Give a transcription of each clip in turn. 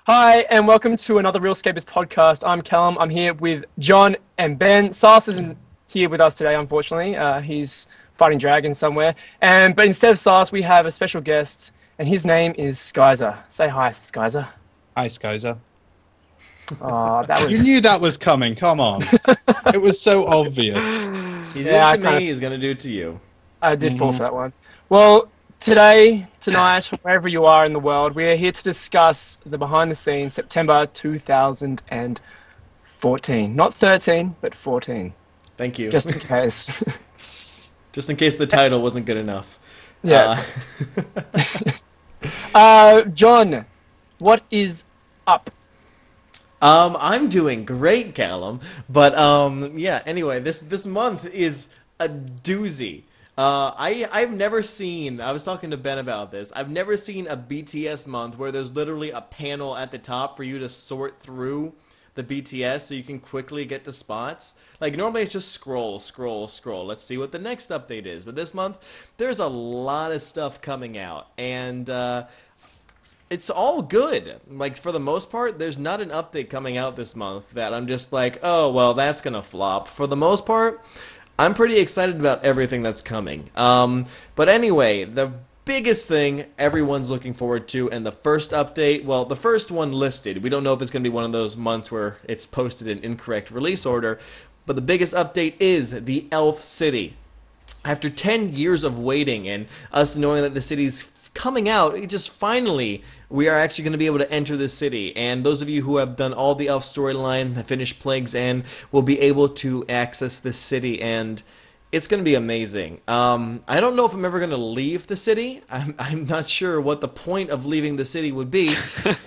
Hi, and welcome to another Real Scapers podcast. I'm Callum. I'm here with John and Ben. Sas isn't here with us today, unfortunately. He's fighting dragons somewhere. But instead of Sas, we have a special guest, and his name is Skyzer. Say hi, Skyzer. Hi, Skyzer. Oh, that was... You knew that was coming. Come on. It was so obvious. He did it to me, he's going to do it to you. I did fall for that one. Well, today, tonight, wherever you are in the world, we are here to discuss the behind-the-scenes September 2014. Not 13, but 14. Thank you. Just in case. Just in case the title wasn't good enough. Yeah. John, what is up? I'm doing great, Callum. But yeah. Anyway, this month is a doozy. I've never seen. I was talking to Ben about this. I've never seen a BTS month where there's literally a panel at the top for you to sort through the BTS so you can quickly get to spots. Like normally it's just scroll, scroll, scroll. Let's see what the next update is. But this month there's a lot of stuff coming out, and it's all good. Like, for the most part, there's not an update coming out this month that I'm just like, oh, well, that's gonna flop. For the most part, I'm pretty excited about everything that's coming. But anyway, the biggest thing everyone's looking forward to, and the first update, well, the first one listed, we don't know if it's gonna be one of those months where it's posted in incorrect release order, but the biggest update is the Elf City. After 10 years of waiting and us knowing that the city's coming out, it just finally, we are actually going to be able to enter the city. And those of you who have done all the Elf storyline, have finished Plague's End, will be able to access this city, and it's going to be amazing. I don't know if I'm ever going to leave the city. I'm not sure what the point of leaving the city would be,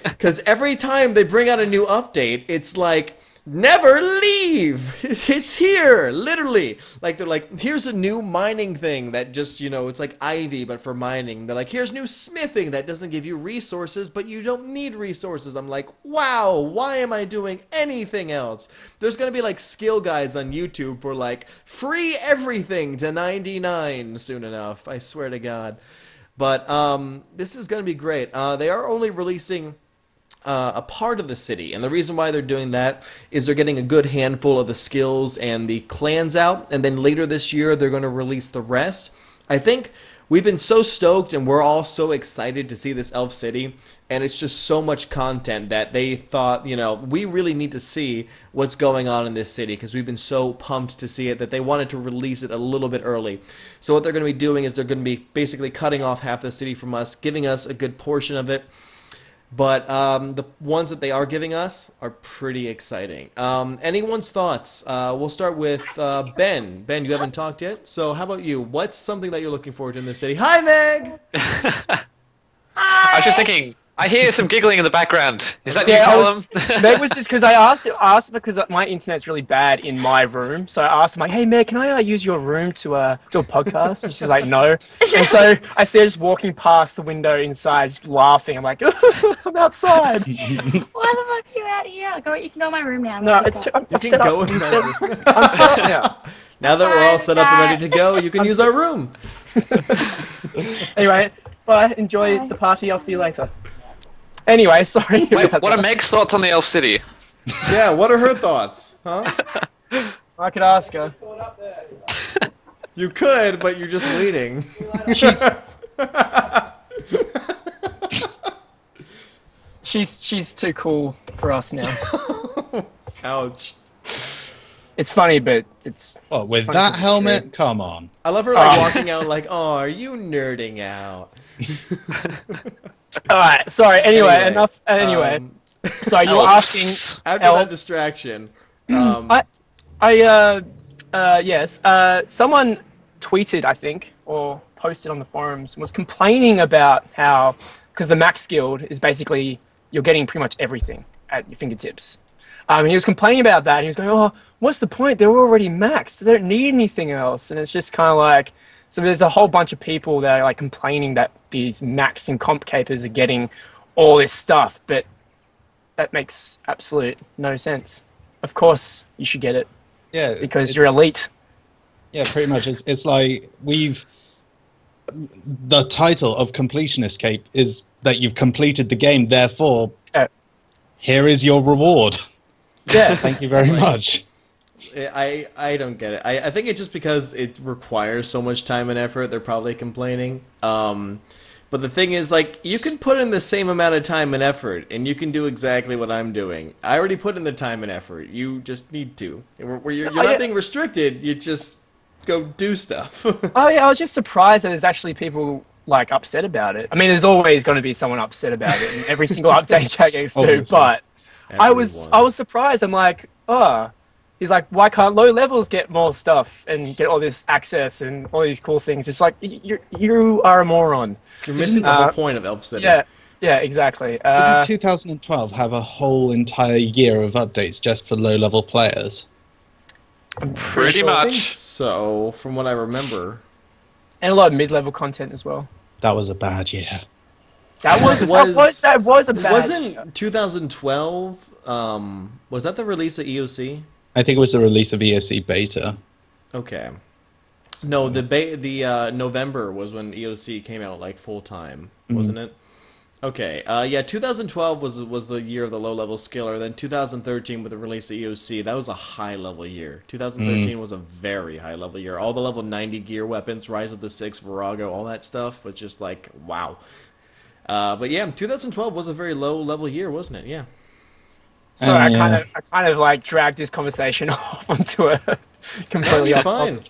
because every time they bring out a new update, it's like, never leave! It's here! Literally! Like, they're like, here's a new mining thing that just, you know, it's like Ivy, but for mining. They're like, here's new smithing that doesn't give you resources, but you don't need resources. I'm like, wow, why am I doing anything else? There's gonna be, like, skill guides on YouTube for, like, free everything to 99 soon enough. I swear to God. But, this is gonna be great. They are only releasing a part of the city, and the reason why they're doing that is they're getting a good handful of the skills and the clans out, and then later this year they're going to release the rest. I think we've been so stoked and we're all so excited to see this Elf City, and it's just so much content that they thought, you know, we really need to see what's going on in this city, because we've been so pumped to see it that they wanted to release it a little bit early. So what they're going to be doing is they're going to be basically cutting off half the city from us, giving us a good portion of it. But the ones that they are giving us are pretty exciting. Anyone's thoughts? We'll start with Ben. Ben, you haven't talked yet, so how about you? What's something that you're looking forward to in this city? Hi, Meg! Hi! I was just thinking, I hear some giggling in the background. Is that you, Callum? Meg was just because I asked because my internet's really bad in my room. So I asked him, like, hey, Meg, can I use your room to do a podcast? And she's like, no. And so I see her just walking past the window inside, just laughing. I'm like, I'm outside. Why the fuck are you out here? You can go in my room now. No, I'm set up. I'm set up now. Now that we're all set up and ready to go, you can use our room. Anyway, bye. Enjoy the party. I'll see you later. Anyway, sorry. Wait, what are Meg's thoughts on the Elf City? Yeah, what are her thoughts? Huh? I could ask her. You could, but you're just waiting. She's too cool for us now. Ouch. It's funny, but it's... Oh, with that helmet? Come on. I love her, like, walking out like, oh, are you nerding out? Alright, sorry, anyway, enough. Anyway, so you were asking... After elves. that distraction... yes, someone tweeted, I think, or posted on the forums, was complaining about how... Because the max guild is basically, you're getting pretty much everything at your fingertips. He was complaining about that, and he was going, oh, what's the point? They're already maxed. They don't need anything else. And it's just kind of like... So there's a whole bunch of people that are like complaining that these max and comp capers are getting all this stuff, but that makes absolute no sense. Of course you should get it. Yeah. Because you're elite. Yeah, pretty much. It's like the title of completionist cape is that you've completed the game, therefore here is your reward. Yeah. Thank you very much. I don't get it. I think it's just because it requires so much time and effort. They're probably complaining. But the thing is, like, you can put in the same amount of time and effort, and you can do exactly what I'm doing. I already put in the time and effort. You just need to. Where you're not being restricted. You just go do stuff. Oh yeah, I was just surprised that there's actually people like upset about it. I mean, there's always going to be someone upset about it in every single update Jack gets to. But I was surprised. I'm like, oh. He's like, why can't low levels get more stuff and get all this access and all these cool things? It's like, you are a moron. You're missing the whole point of Elf City. Yeah, exactly. Didn't 2012 have a whole entire year of updates just for low-level players? Pretty I think much. so, from what I remember. And a lot of mid-level content as well. That was a bad year. That was a bad Wasn't year. 2012, was that the release of EOC? I think it was the release of EOC Beta. Okay. No, the November was when EOC came out like full time, wasn't it? Okay. Yeah, 2012 was the year of the low level skiller. Then 2013 with the release of EOC, that was a high level year. 2013 was a very high level year. All the level 90 gear weapons, Rise of the Six, Virago, all that stuff was just like wow. But yeah, 2012 was a very low level year, wasn't it? Yeah. So I kind of like dragged this conversation off onto a completely off fine.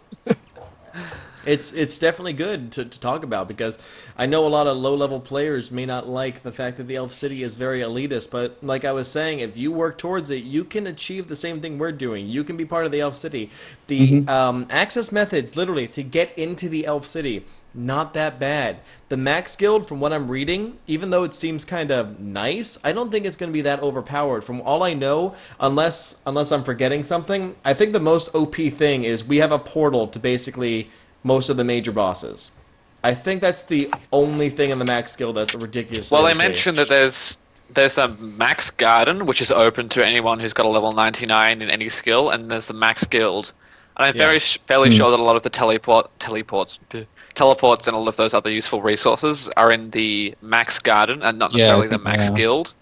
It's definitely good to talk about because I know a lot of low-level players may not like the fact that the Elf City is very elitist, but like I was saying, if you work towards it, you can achieve the same thing we're doing. You can be part of the Elf City. The access methods, literally, to get into the Elf City, not that bad. The Max Guild, from what I'm reading, even though it seems kind of nice, I don't think it's going to be that overpowered. From all I know, unless I'm forgetting something, I think the most OP thing is we have a portal to basically most of the major bosses. I think that's the only thing in the Max Guild that's ridiculous. Well, they mentioned that there's the Max Garden, which is open to anyone who's got a level 99 in any skill, and there's the Max Guild. And I'm fairly sure that a lot of the teleports and all of those other useful resources are in the Max Garden and not necessarily the Max Guild.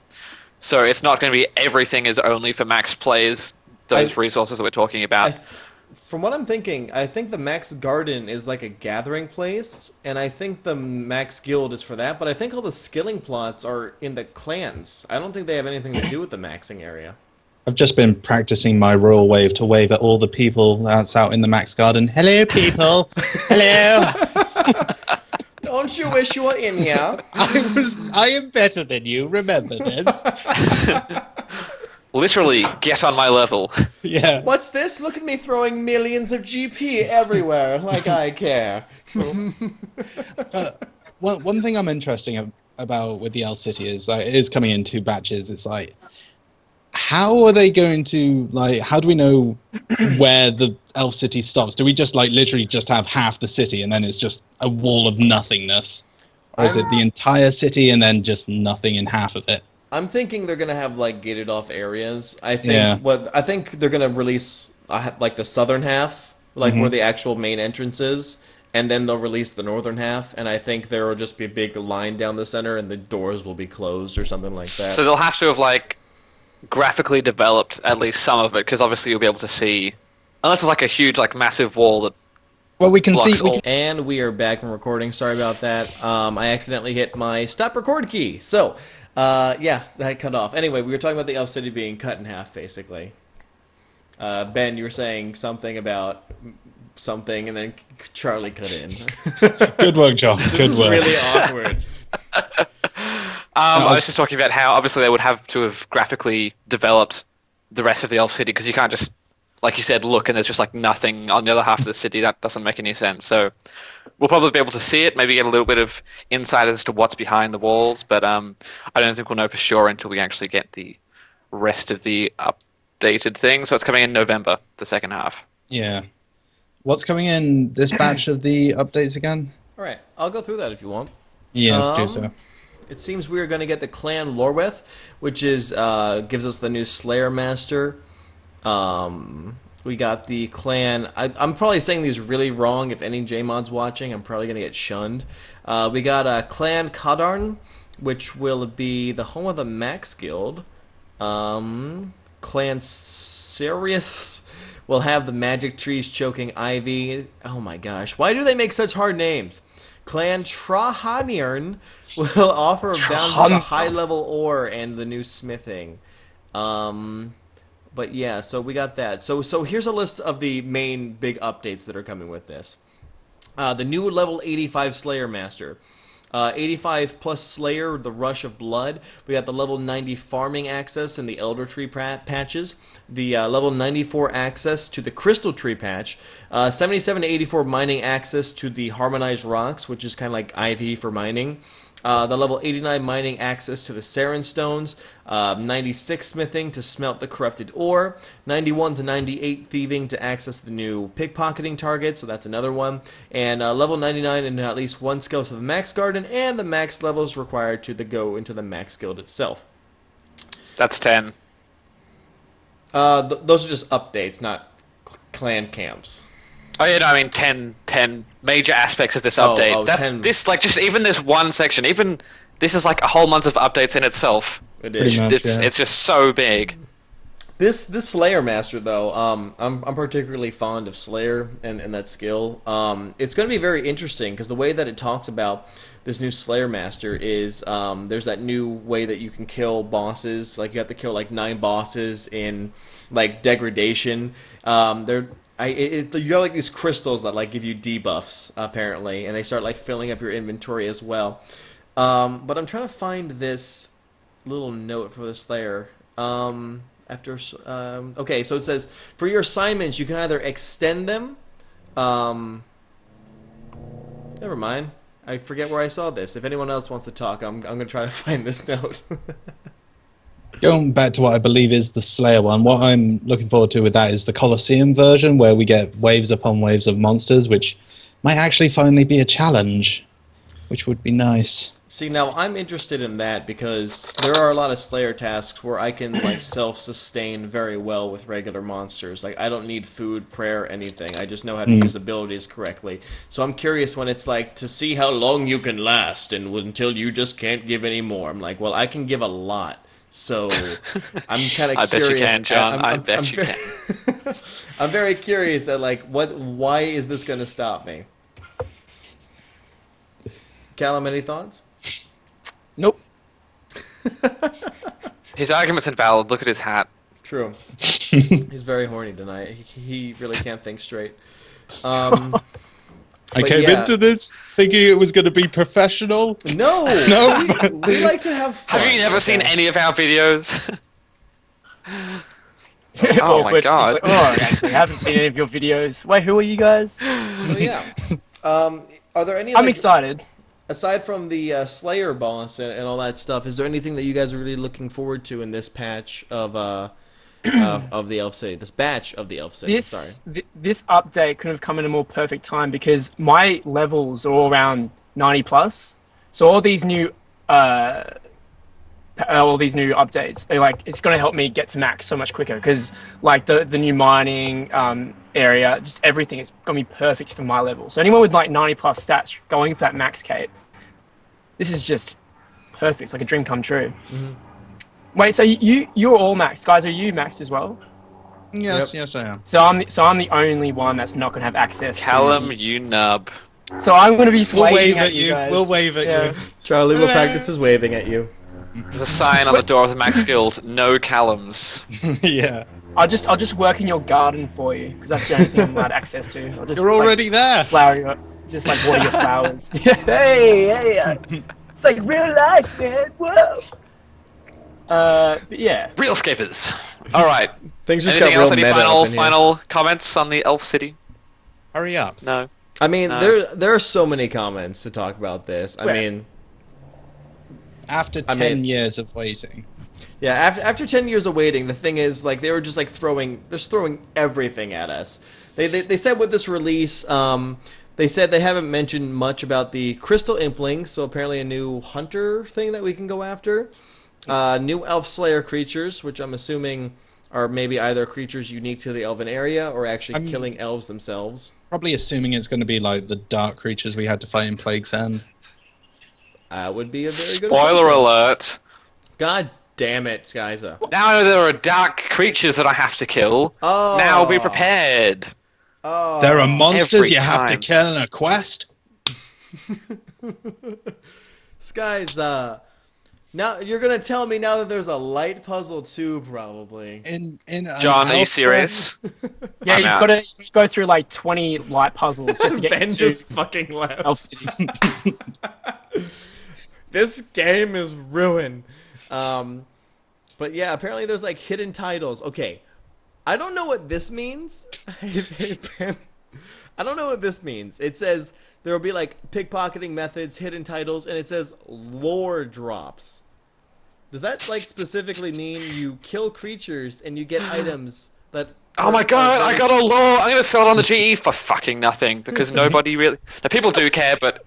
So it's not going to be everything is only for Max players, those resources that we're talking about. From what I'm thinking, I think the Max Garden is like a gathering place, and I think the Max Guild is for that, but I think all the skilling plots are in the clans. I don't think they have anything to do with the maxing area. I've just been practicing my royal wave to wave at all the people that's out in the Max Garden. Hello, people. Hello. Don't you wish you were in here? I am better than you. Remember this. Literally, get on my level. Yeah. What's this? Look at me throwing millions of GP everywhere, like I care. One thing I'm interested about with the Elf City is it is coming in 2 batches. It's like, how are they going to, like, how do we know where the Elf City stops? Do we just, like, literally just have half the city and then it's just a wall of nothingness? Or is it the entire city and then just nothing in half of it? I'm thinking they're gonna have like gated off areas. I think they're gonna release like the southern half, like where the actual main entrance is, and then they'll release the northern half. And I think there will just be a big line down the center, and the doors will be closed or something like that. So they'll have to have like graphically developed at least some of it, because obviously you'll be able to see, unless it's like a huge, like massive wall that. Well, we can see. And we are back from recording. Sorry about that. I accidentally hit my stop record key. So. Yeah, that cut off. Anyway, we were talking about the Elf City being cut in half, basically. Ben, you were saying something about something, and then Charlie cut in. Good work, John. This is really awkward. I was just talking about how, obviously, they would have to have graphically developed the rest of the Elf City, because you can't just, like you said, look and there's just like nothing on the other half of the city. That doesn't make any sense. So we'll probably be able to see it, maybe get a little bit of insight as to what's behind the walls, but I don't think we'll know for sure until we actually get the rest of the updated thing. So it's coming in November, the second half. Yeah. What's coming in this batch of the updates again? All right, I'll go through that if you want. Yeah, let's do so. It seems we are going to get the Clan Lorweth, which is gives us the new Slayer Master. We got the clan. I'm probably saying these really wrong. If any JMod's watching, I'm probably going to get shunned. We got Clan Kadarn, which will be the home of the Max Guild. Clan Sirius will have the magic trees choking ivy. Oh my gosh. Why do they make such hard names? Clan Trahanirn will offer down to the high-level ore and the new smithing. But yeah, so we got that. So here's a list of the main big updates that are coming with this. The new level 85 Slayer Master. 85 plus Slayer, the Rush of Blood. We got the level 90 farming access in the Elder Tree patches. The level 94 access to the Crystal Tree patch. 77 to 84 mining access to the Harmonized Rocks, which is kind of like IV for mining. The level 89 mining access to the Saren Stones, 96 smithing to smelt the corrupted ore, 91 to 98 thieving to access the new pickpocketing target, so that's another one, and level 99 and at least one skill to the max garden, and the max levels required to go into the max guild itself. That's 10. Those are just updates, not clan camps. Oh yeah, no, I mean 10 major aspects of this update. Oh, That's 10. this like just even this one section. Even this is like a whole month of updates in itself. It is. Pretty much, It's just so big. This Slayer Master though, I'm particularly fond of Slayer and that skill. It's going to be very interesting because the way that it talks about this new Slayer Master is there's that new way that you can kill bosses. Like you have to kill like 9 bosses in like degradation. You got like these crystals that like give you debuffs apparently, and they start like filling up your inventory as well. But I'm trying to find this little note for the Slayer. Okay, so it says for your assignments you can either extend them. Never mind. I forget where I saw this. If anyone else wants to talk, I'm gonna try to find this note. Going back to what I believe is the Slayer one, what I'm looking forward to with that is the Colosseum version, where we get waves upon waves of monsters, which might actually finally be a challenge, which would be nice. See, now I'm interested in that because there are a lot of Slayer tasks where I can like self-sustain very well with regular monsters. Like I don't need food, prayer, anything. I just know how to use abilities correctly. So I'm curious when it's like to see how long you can last and until you just can't give any more. I'm like, well, I can give a lot. So I'm kind of curious. I bet you can, John. I bet you can. I'm very curious at like why is this going to stop me? Callum, any thoughts? Nope. His argument's invalid. Look at his hat. True. He's very horny tonight. He really can't think straight. I came into this thinking it was going to be professional. No, we like to have fun. Have you never seen any of our videos? Oh my God. Like, actually, I haven't seen any of your videos. Wait, who are you guys? So yeah, are there any? I'm excited. Aside from the Slayer boss and all that stuff, is there anything that you guys are really looking forward to in this patch of the Elf City? This batch of the Elf City. This update could have come in a more perfect time because my levels are all around 90 plus. So all these new updates, it's going to help me get to max so much quicker because like the new mining area, just everything is going to be perfect for my level. So anyone with like 90 plus stats going for that max cape, this is just perfect. It's like a dream come true. Mm-hmm. Wait, so you're all maxed, guys? Are you maxed as well? Yes, yes, I am. So I'm the only one that's not going to have access. Callum, you nub. So I'm going to be We'll waving wave at you. guys. We'll wave at you. Charlie will practice his waving at you. There's a sign on the door of the Max Guild: No Callums. Yeah. I'll just work in your garden for you because that's the only thing I'm allowed access to. I'll just, You're already there. Flower you up, just like water your flowers. hey, it's like real life, man. Whoa. But yeah. Real Scapers. All right. Things just Anything got else? real Any meta up in here. final comments on the Elf City? Hurry up. No. I mean, No. there are so many comments to talk about this. I mean, After 10 years of waiting. yeah, after 10 years of waiting, the thing is, like, they were just like throwing everything at us. They said with this release, they said they haven't mentioned much about the Crystal Implings, so apparently a new hunter thing that we can go after. New Elf Slayer creatures, which I'm assuming are maybe either creatures unique to the Elven area or actually killing elves themselves. Probably assuming it's going to be like the dark creatures we had to fight in Plague's End. Would be a very good Spoiler assumption. alert. God damn it, Skyza. Now I know there are dark creatures that I have to kill. Oh. Now be prepared. Oh. There are monsters Every you have to time. kill in a quest. Skyza. Now you're gonna tell me now that there's a light puzzle too, probably. In an John, are you elf serious? Yeah, I'm you've out. got to go through like 20 light puzzles just to get Ben into just fucking left. Elf City. This game is ruined. But yeah, apparently there's like hidden titles. Okay, I don't know what this means. Hey, Ben, I don't know what this means. It says there will be like pickpocketing methods, hidden titles, and it says lore drops. Does that like specifically mean you kill creatures and you get items that? Oh my god, I got a lore! I'm gonna sell it on the GE for fucking nothing, because nobody really... Now, people do care, but...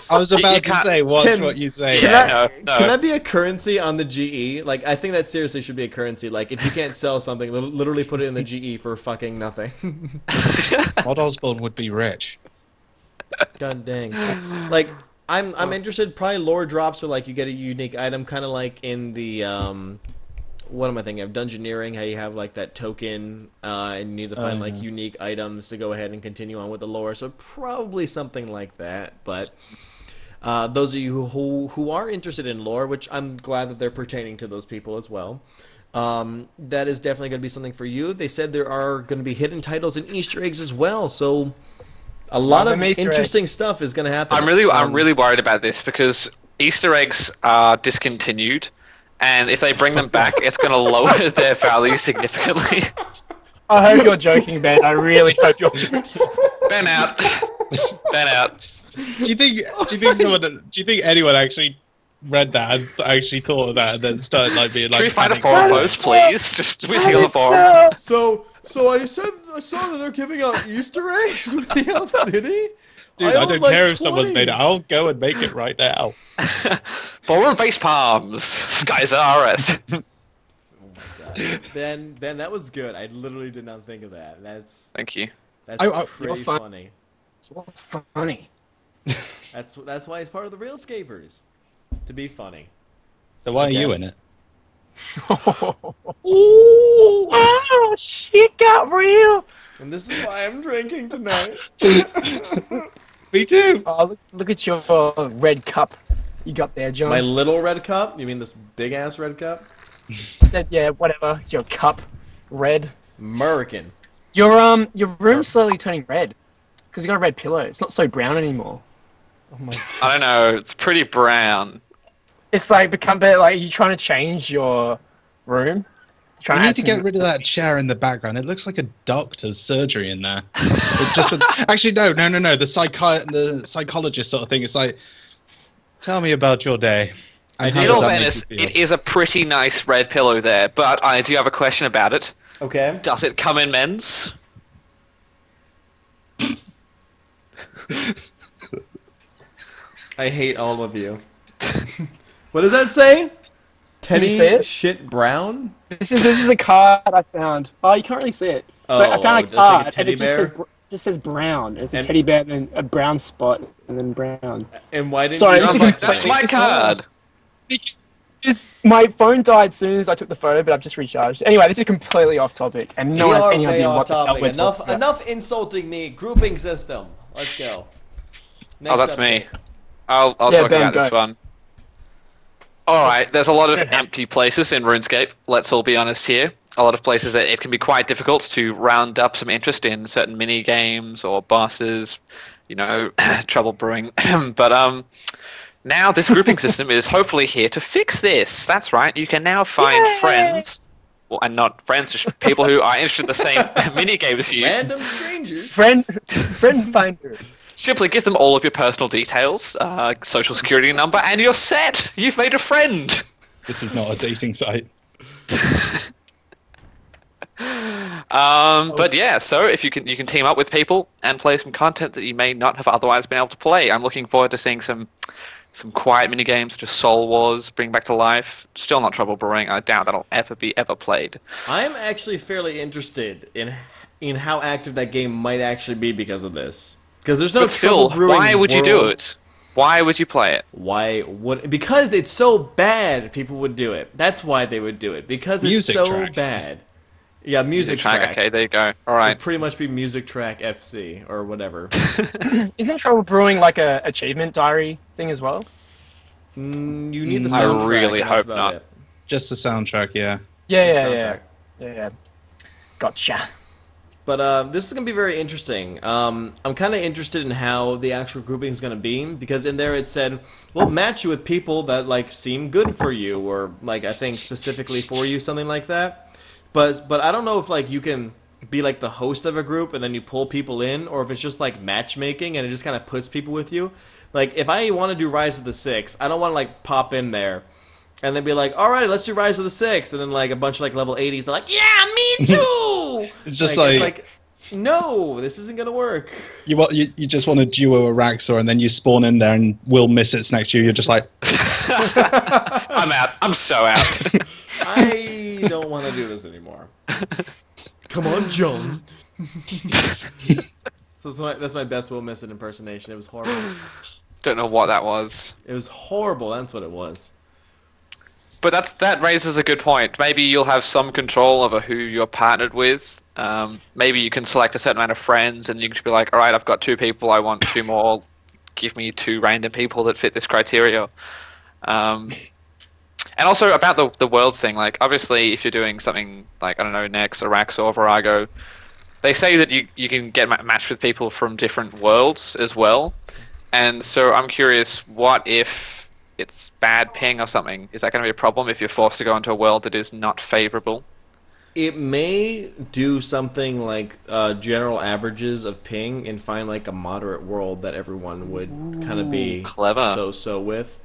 I was You about to can't- say, watch Can- what you say. Can, Yeah, that, no. can that be a currency on the GE? Like, I think that seriously should be a currency. Like, if you can't sell something, literally put it in the GE for fucking nothing. Mod Osborne would be rich. God dang. Like, I'm interested. Probably lore drops are like you get a unique item, kind of like in the what am I thinking of? Dungeoneering, how you have like that token, and you need to find like unique items to go ahead and continue on with the lore. So probably something like that. But those of you who are interested in lore, which I'm glad that they're pertaining to those people as well. That is definitely going to be something for you. They said there are going to be hidden titles and Easter eggs as well. So a lot of Easter interesting eggs. stuff is going to happen. I'm really worried about this, because Easter eggs are discontinued, and if they bring them back, it's going to lower their value significantly. I hope you're joking, Ben. I really hope you're joking. Ben out. Ben out. Do you think anyone actually read that and actually thought of that and then started like being like? Can we find a panicking? forum post, please? Just we see on the forum. So I saw that they're giving out Easter eggs with the Elf City. Dude, I own, don't like, care if someone's 20. made it. I'll go and make it right now. Forum face palms. Skies are RS. Ben, that was good. I literally did not think of that. That's Thank you. pretty You're fun. funny. What's funny? That's why he's part of the Real Scapers. To be funny. So why are you guess. in it? Oh, shit got real. And this is why I'm drinking tonight. Me too. Oh, look at your red cup you got there, John. My little red cup? You mean this big ass red cup? Said, yeah, whatever. It's your cup. Red. American. Your room's slowly turning red. Because you got a red pillow. It's not so brown anymore. Oh my god. I don't know. It's pretty brown. It's like become better. Like, you trying to change your room? You need to get rid of that chair in the background. It looks like a doctor's surgery in there. Actually, no. The psychologist sort of thing. It's like, tell me about your day. And how In does all that make fairness, you feel? it is a pretty nice red pillow there, but I do have a question about it. Okay. Does it come in men's? I hate all of you. What does that say? Teddy see it? shit brown? This is a card I found. Oh, you can't really see it. But I found it's a like a card, teddy and it bear? just says brown. It's a And- teddy bear, and a brown spot, and then brown. And why didn't Sorry, you this is select That's me? my card. Because my phone died as soon as I took the photo, but I've just recharged. Anyway, this is completely off topic, and no We one has are any way idea off what the hell topic. we're talking about. Enough insulting me. Grouping system. Let's go. Next Oh, that's me. update. I'll Yeah, talk Ben, about this go. one. Alright, there's a lot of empty places in RuneScape, let's all be honest here. A lot of places that it can be quite difficult to round up some interest in certain mini games or bosses, trouble brewing. But now this grouping system is hopefully here to fix this. That's right, you can now find Yay! friends, well, and not friends, just people who are interested in the same mini game as you. Random strangers. Friend finder. Simply give them all of your personal details, social security number, and you're set. You've made a friend. This is not a dating site. But yeah, so if you can team up with people and play some content that you may not have otherwise been able to play. I'm looking forward to seeing some quiet mini games such as Soul Wars bring back to life. Still not Trouble Brewing. I doubt that'll ever be played. I'm actually fairly interested in how active that game might actually be because of this. Because there's no But still, Trouble Brewing why would you do world. it? Why would you play it? Why would? Because it's so bad, people would do it. That's why they would do it. Because it's Music so track. bad. Yeah, music track. Okay, there you go. All It'd right. pretty much be music track FC or whatever. Isn't Trouble Brewing like a achievement diary thing as well? You need the I soundtrack. really and that's hope about not. it. Just the soundtrack, yeah. Yeah, The yeah, soundtrack. yeah. Gotcha. But this is going to be very interesting. I'm kind of interested in how the actual grouping is going to be, because in there it said, we'll match you with people that like seem good for you, or like I think specifically for you, something like that. But I don't know if like you can be like the host of a group and then you pull people in, or if it's just like matchmaking and it just kind of puts people with you. Like if I want to do Rise of the Six, I don't want to like pop in there and then be like, all right, let's do Rise of the Six, and then like a bunch of like level 80s are like, yeah, me too. It's just it's like no, this isn't gonna work. you just want to duo a Raxor, and then you spawn in there, and Will miss it's next to you. You're just like, I'm out. I'm so out. I don't want to do this anymore. Come on, John. So that's my best Will Miss It impersonation. It was horrible. Don't know what that was. It was horrible. That's what it was. But that raises a good point. Maybe you'll have some control over who you're partnered with. Maybe you can select a certain amount of friends, and you can be like, all right, I've got 2 people, I want 2 more. Give me 2 random people that fit this criteria. And also about the worlds thing, like obviously if you're doing something like, I don't know, Nex or Rax or Virago, they say that you can get matched with people from different worlds as well. And so I'm curious, what if it's bad ping or something? Is that going to be a problem if you're forced to go into a world that is not favorable? It may do something like general averages of ping and find like a moderate world that everyone would kind of be Clever. so with.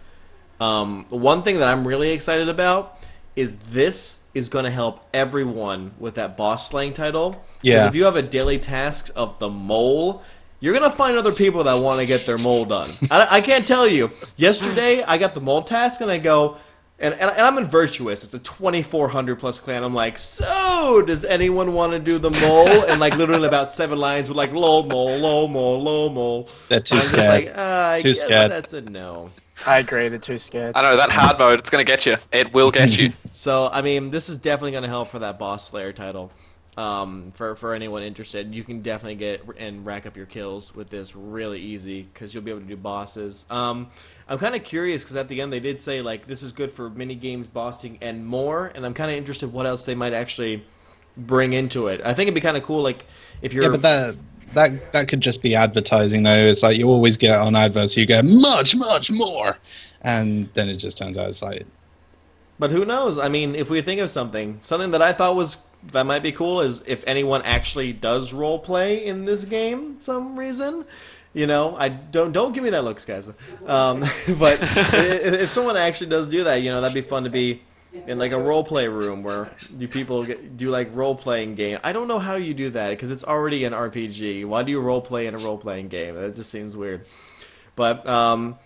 One thing that I'm really excited about is this is going to help everyone with that boss slaying title. 'Cause Yeah. if you have a daily task of the mole, you're going to find other people that want to get their mole done. I can't tell you. Yesterday, I got the mole task, and I go, and I'm in Virtuous. It's a 2,400 plus clan. I'm like, so does anyone want to do the mole? And like literally about 7 lines with like, low mole, low mole, low mole. they're too I'm just scared. like, I Too guess scared. that's a no. I agree. They're too scared. I know, that hard mode, it's going to get you. It will get you. So, I mean, this is definitely going to help for that boss slayer title. For anyone interested, you can definitely get and rack up your kills with this really easy, because you'll be able to do bosses. I'm kind of curious, because at the end they did say, like, this is good for mini games, bossing, and more, and I'm kind of interested what else they might actually bring into it. I think it'd be kind of cool, like, if you're... Yeah, but that could just be advertising, though. It's like you always get on adverts, you get much more, and then it just turns out it's like... But who knows? I mean, if we think of something that I thought that might be cool is if anyone actually does role play in this game, some reason. You know, I don't give me that looks, guys. But if someone actually does do that, you know, that'd be fun to be in like a role play room where you people do like role playing game. I don't know how you do that because it's already an RPG. Why do you role play in a role playing game? That just seems weird. But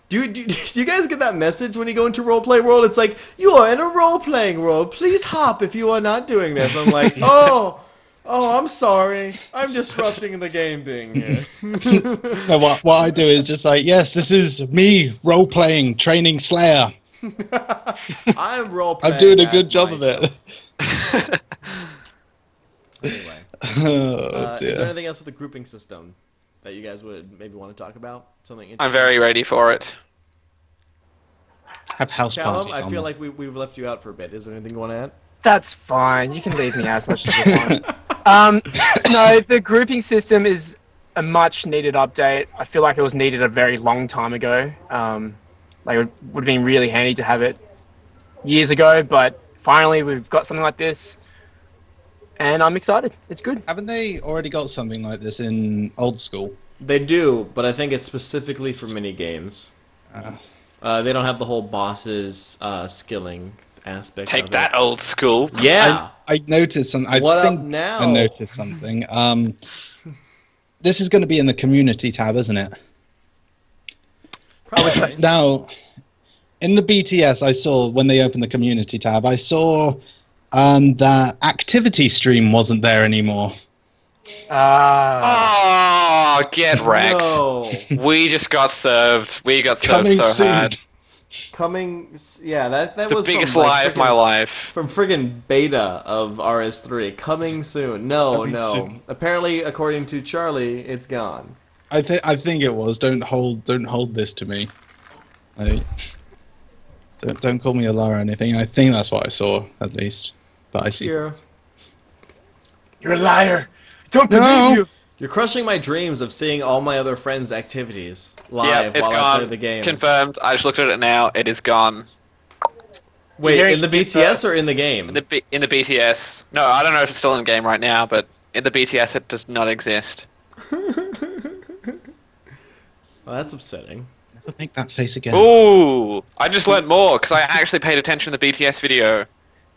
do you guys get that message when you go into roleplay world? It's like, you are in a role-playing world. Please hop if you are not doing this. I'm like, oh, I'm sorry. I'm disrupting the game being here. No, what I do is just like, yes, this is me role-playing, training Slayer. I'm role-playing. I'm doing a good as job of myself. it. Anyway, Oh, dear. is there anything else with the grouping system that you guys would maybe want to talk about? Something I'm interesting? very ready for it. Have house Callum, parties I on feel them. like we've left you out for a bit. Is there anything you want to add? That's fine. You can leave me as much as you want. No, the grouping system is a much needed update. I feel like it was needed a very long time ago. Like it would have been really handy to have it years ago, but finally we've got something like this, and I'm excited. It's good. Haven't they already got something like this in old school? They do, but I think it's specifically for mini games. They don't have the whole bosses skilling aspect. Take of that, it. old school. Yeah. I noticed something. I What up think now? I noticed something. This is going to be in the community tab, isn't it? Probably. Now, in the BTS, I saw when they opened the community tab, I saw that activity stream wasn't there anymore. Ah. Oh, get wrecked. No. We just got served. We got served Coming so soon. hard. Yeah, that The was biggest from, like, lie of my life. From friggin' beta of RS3. Coming soon. No, Coming no. soon. Apparently, according to Charlie, it's gone. I think it was. Don't hold this to me. Don't call me a liar or anything. I think that's what I saw, at least. But I see. Here. You're a liar. I don't No. believe you. You're crushing my dreams of seeing all my other friends' activities Yeah, live it's while I play gone. the game. Confirmed. I just looked at it now. It is gone. Wait, You're in the hearing it BTS first. or in the game? In the BTS. No, I don't know if it's still in the game right now, but in the BTS it does not exist. Well, that's upsetting. Never make that face again. Ooh! I just learnt more because I actually paid attention to the BTS video.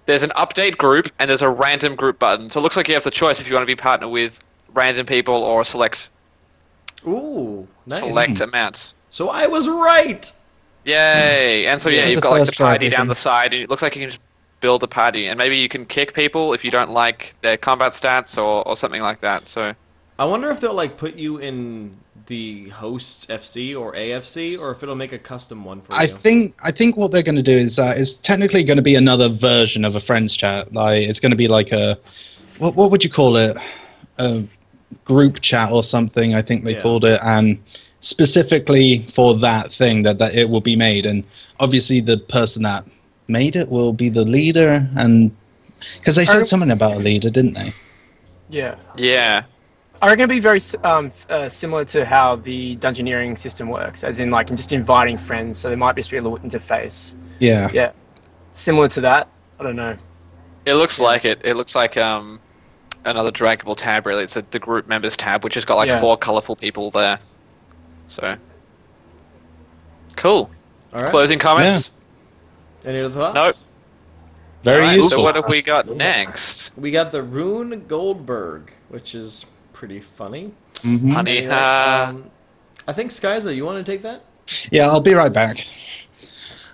There's an update group and there's a random group button. So it looks like you have the choice if you want to be partnered with random people or a select Ooh, nice. amount. So I was right! Yay! And so yeah, That's you've the got like the first for party down everything. the side, and it looks like you can just build a party, and maybe you can kick people if you don't like their combat stats or something like that. So I wonder if they'll like put you in the host's FC or AFC, or if it'll make a custom one for I you. think what they're going to do is technically going to be another version of a friends chat. Like it's going to be like a what would you call it? A group chat or something. I think they Yeah. called it, and specifically for that thing that it will be made. And obviously the person that made it will be the leader, and because they said something about a leader, didn't they? Yeah. yeah, I reckon it'd be very similar to how the dungeoneering system works, as in like just inviting friends. So there might just be a little interface. Yeah. Yeah, similar to that. I don't know. it looks like it. It looks like another draggable tab. Really, it's the group members tab, which has got like Yeah. 4 colorful people there. So cool. All right. Closing comments. Any other thoughts? Nope. Very Alright, useful. so what have we got next? We got the Rune Goldberg, which is pretty funny. Mhm. Honey, Anyway, I think Skyza, you want to take that? Yeah, I'll be right back.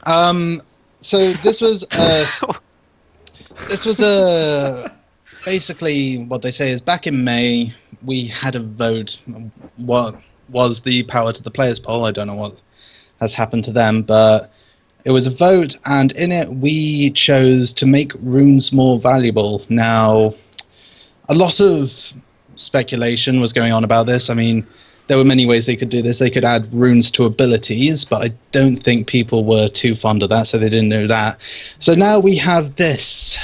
So this was basically what they say is back in May we had a vote. What was the power to the players poll? I don't know what has happened to them, but it was a vote, and in it we chose to make runes more valuable. Now, a lot of speculation was going on about this. I mean, there were many ways they could do this. They could add runes to abilities, but I don't think people were too fond of that, so they didn't do that. So now we have this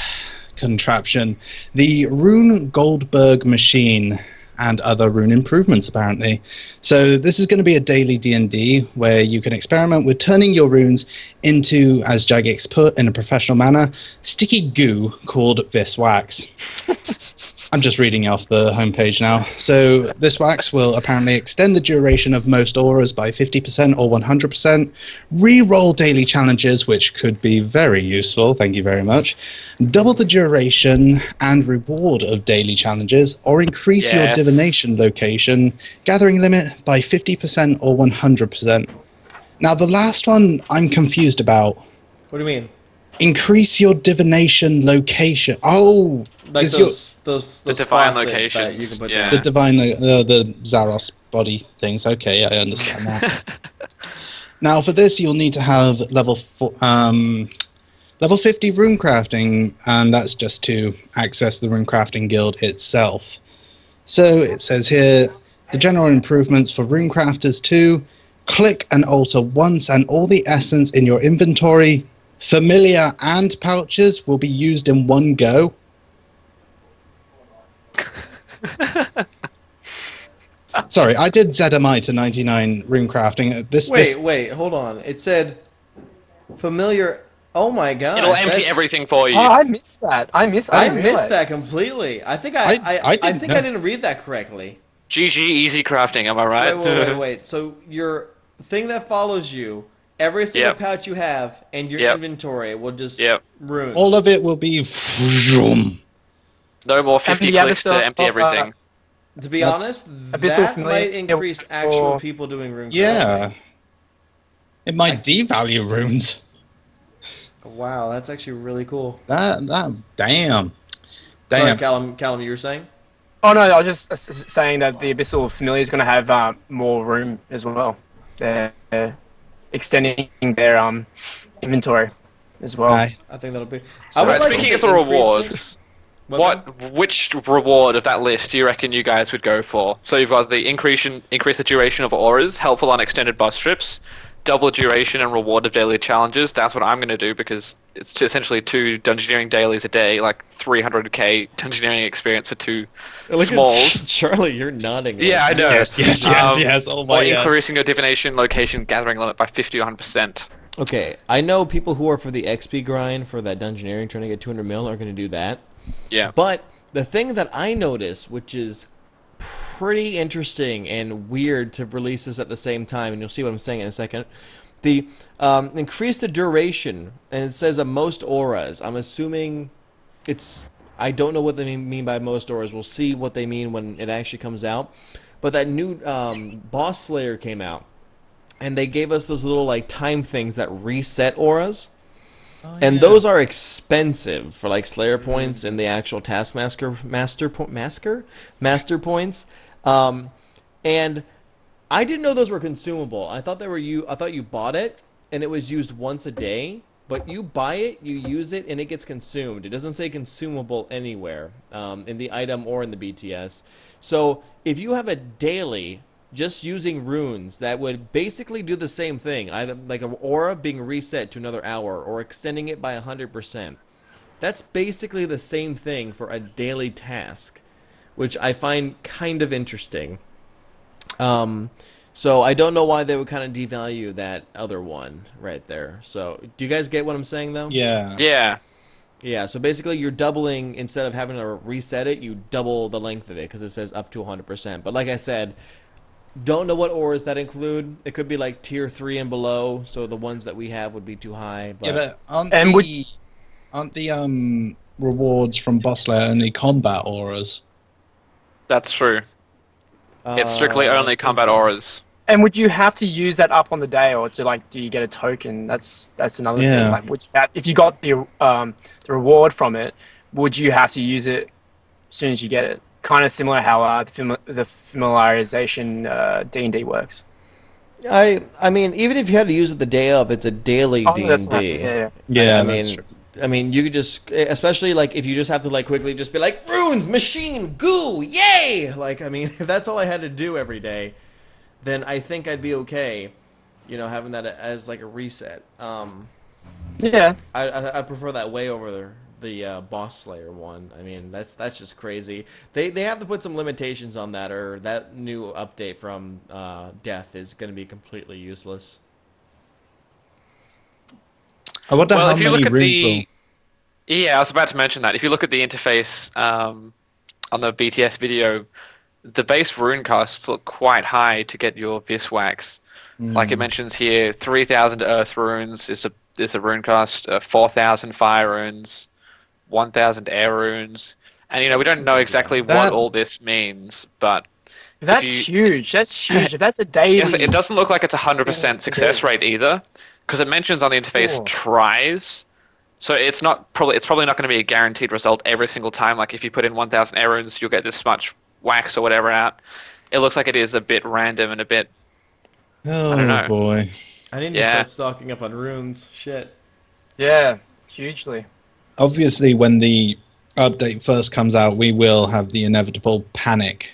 contraption, the Rune Goldberg machine, and other rune improvements, apparently. So this is going to be a daily D&D where you can experiment with turning your runes into, as Jagex put in a professional manner, sticky goo called Viswax. I'm just reading off the homepage now. So this wax will apparently extend the duration of most auras by 50% or 100%, re-roll daily challenges, which could be very useful, thank you very much, double the duration and reward of daily challenges, or increase your Yes. divination location, gathering limit by 50% or 100%. Now the last one I'm confused about. What do you mean? Increase your divination location. Oh, Like is your- those The spots divine that locations, you can put yeah. the down. divine, the Zaros body things. Okay, I understand that. Now, for this, you'll need to have level 50 rune crafting, and that's just to access the rune crafting guild itself. So it says here, the general improvements for rune crafters 2, click and alter once, and all the essence in your inventory, familiar and pouches, will be used in one go. Sorry, I did ZMI to 99 rune crafting. Wait, hold on. It said familiar. Oh my god! It'll empty everything for you. Oh, I missed that. I missed that completely. I think I didn't think know. I didn't read that correctly. GG easy crafting, am I right? Wait. So your thing that follows you, every single Yep. pouch you have, and your Yep. inventory will just Yep. runes. All of it will be. No more 50 the other clicks to stuff, empty everything. To be That's- honest, Abyssal that familiar- might increase actual people doing rune Yeah. spells. It might devalue runes. Wow, that's actually really cool. Damn. Sorry, Callum, you were saying? Oh no, I was just saying that the Abyssal Familiar is going to have more room as well. They're extending their inventory as well. Aye. I think that'll be. So, I would like speaking to of the increase rewards, What? which reward of that list do you reckon you guys would go for? So you've got the increase the duration of auras, helpful on extended bus trips, double duration and reward of daily challenges. That's what I'm going to do because it's essentially 2 dungeoneering dailies a day, like 300k dungeoneering experience for 2 Look smalls. at Charlie, you're nodding. Yeah, I know. Yes. Oh my Or yes. increasing your divination location gathering limit by 50 to 100%. Okay, I know people who are for the XP grind for that dungeoneering trying to get 200 mil are going to do that. Yeah. But the thing that I notice, which is pretty interesting and weird to release this at the same time, and you'll see what I'm saying in a second, the increase the duration, and it says most auras. I'm assuming it's... I don't know what they mean by most auras. We'll see what they mean when it actually comes out. But that new Boss Slayer came out, and they gave us those little like time things that reset auras. And those are expensive for like Slayer points and the actual Taskmaster master points. And I didn't know those were consumable. I thought they were I thought you bought it and it was used once a day. But you buy it, you use it, and it gets consumed. It doesn't say consumable anywhere in the item or in the BTS. So if you have a daily just using runes that would basically do the same thing, either like an aura being reset to another hour or extending it by 100%. That's basically the same thing for a daily task, which I find kind of interesting. So I don't know why they would kind of devalue that other one right there. So do you guys get what I'm saying though? Yeah. Yeah. Yeah, so basically you're doubling, instead of having to reset it, you double the length of it because it says up to 100%. But like I said, don't know what auras that include. It could be like tier 3 and below, so the ones that we have would be too high. But... Yeah, but And aren't the rewards from Boss Slayer only combat auras? That's true. It's strictly I only think combat so. auras. And would you have to use that up on the day, or do you get a token? That's another thing. Like, if you got the reward from it, would you have to use it as soon as you get it? Kind of similar how the familiarization D&D works. I mean, even if you had to use it the day of, it's a daily D&D. That's not, yeah. I mean, you could just, especially like if you just have to like quickly just be like runes, machine, goo, yay! Like, I mean, if that's all I had to do every day, then I think I'd be okay, you know, having that as like a reset. Yeah. I prefer that way over the Boss Slayer one. I mean, that's just crazy. They have to put some limitations on that, or that new update from Death is going to be completely useless. I wonder Well, how if you many look at runes the... Yeah, I was about to mention that. If you look at the interface on the BTS video, the base rune costs look quite high to get your Viswax. Like it mentions here, 3,000 Earth runes is a rune cost, 4,000 Fire runes, 1,000 Air runes, and you know we don't know exactly what all this means, but That's huge. That's huge. If that's a daily... yes, it doesn't look like it's a 100% success rate either, because it mentions on the interface tries. So it's probably not going to be a guaranteed result every single time. Like if you put in 1,000 Air runes, you'll get this much wax or whatever out. It looks like it is a bit random and a bit... Oh, I don't know. Boy. I need to start stocking up on runes. Shit. Yeah, hugely. Obviously, when the update first comes out, we will have the inevitable panic,